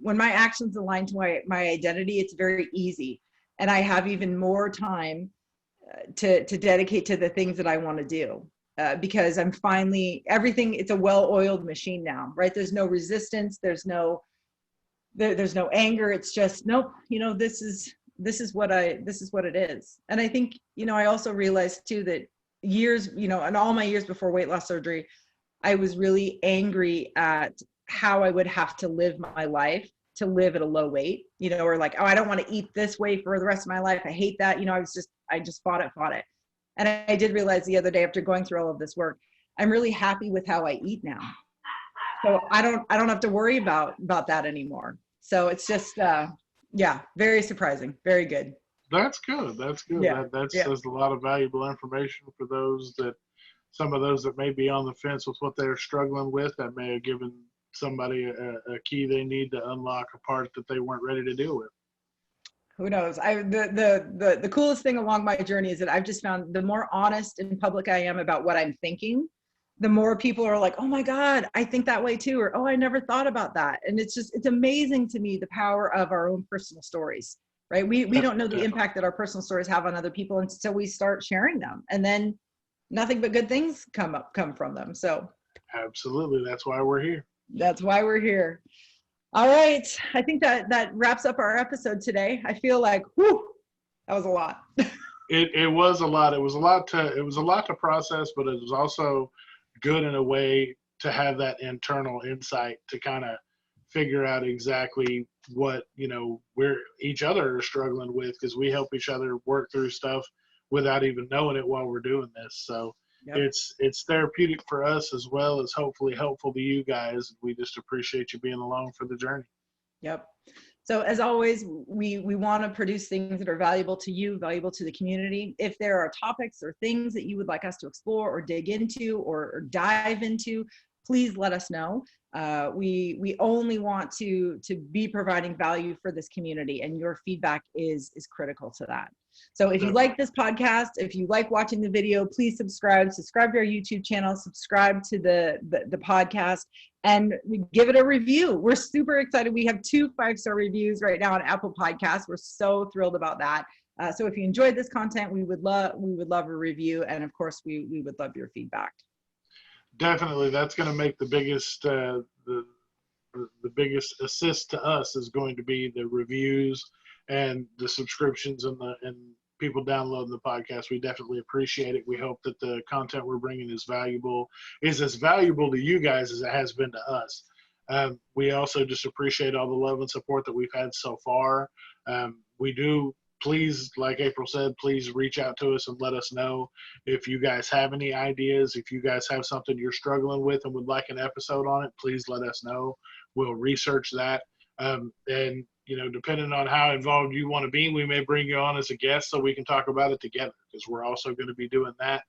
my actions align to my identity, it's very easy. And I have even more time to dedicate to the things that I want to do, because I'm finally, it's a well-oiled machine now, right? There's no resistance. There's no anger. It's just, nope, this is what it is. And I think, I also realized too that years, in all my years before weight loss surgery, I was really angry at how I would have to live my life to live at a low weight, or like, oh, I don't want to eat this way for the rest of my life. I hate that. I just fought it. And I did realize the other day, after going through all of this work, I'm really happy with how I eat now. So I don't have to worry about that anymore. So it's just, very surprising. Very good. That's good. Yeah. That says a lot of valuable information for some of those that may be on the fence with what they're struggling with. That may have given somebody a key they need to unlock a part that they weren't ready to deal with. Who knows? The coolest thing along my journey is that I've just found the more honest and public I am about what I'm thinking, the more people are like, oh my God, I think that way too. Or, oh, I never thought about that. And it's amazing to me, the power of our own personal stories, right? We don't know the impact that our personal stories have on other people until we start sharing them. And then nothing but good things come from them. So absolutely. That's why we're here. All right. I think that wraps up our episode today. I feel like, whew, that was a lot. It was a lot. It was a lot to process, but it was also good in a way to have that internal insight to kind of figure out exactly what, we're each other are struggling with, because we help each other work through stuff without even knowing it while we're doing this. So Yep. it's therapeutic for us as well as hopefully helpful to you guys. We just appreciate you being along for the journey. Yep. So as always, we want to produce things that are valuable to you, valuable to the community. If there are topics or things that you would like us to explore or dig into or dive into, please let us know. We only want to be providing value for this community, and your feedback is critical to that. So if you like this podcast, if you like watching the video, please subscribe to our YouTube channel, subscribe to the podcast, and give it a review. We're super excited. We have 2 5-star reviews right now on Apple Podcasts. We're so thrilled about that. So if you enjoyed this content, we would love a review, and of course, we would love your feedback. Definitely, that's going to make the biggest the biggest assist to us is going to be the reviews and the subscriptions and people downloading the podcast. We definitely appreciate it. We hope that the content we're bringing is as valuable to you guys as it has been to us. We also just appreciate all the love and support that we've had so far. We do. Please, like April said, please reach out to us and let us know if you guys have any ideas. If you guys have something you're struggling with and would like an episode on it, please let us know. We'll research that. And, depending on how involved you want to be, we may bring you on as a guest so we can talk about it together, because we're also going to be doing that.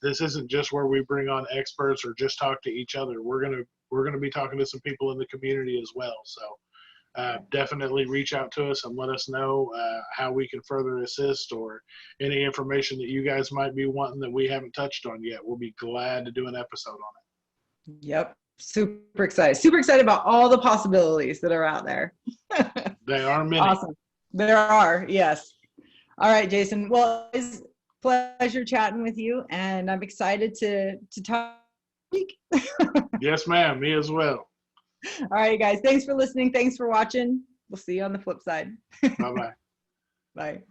This isn't just where we bring on experts or just talk to each other. We're going to be talking to some people in the community as well. So definitely reach out to us and let us know how we can further assist, or any information that you guys might be wanting that we haven't touched on yet. We'll be glad to do an episode on it. Yep. Super excited about all the possibilities that are out there. There are many. Awesome. There are, yes. All right, Jason. Well, it's a pleasure chatting with you, and I'm excited to talk. Yes, ma'am. Me as well. All right, guys. Thanks for listening. Thanks for watching. We'll see you on the flip side. Bye-bye. Bye.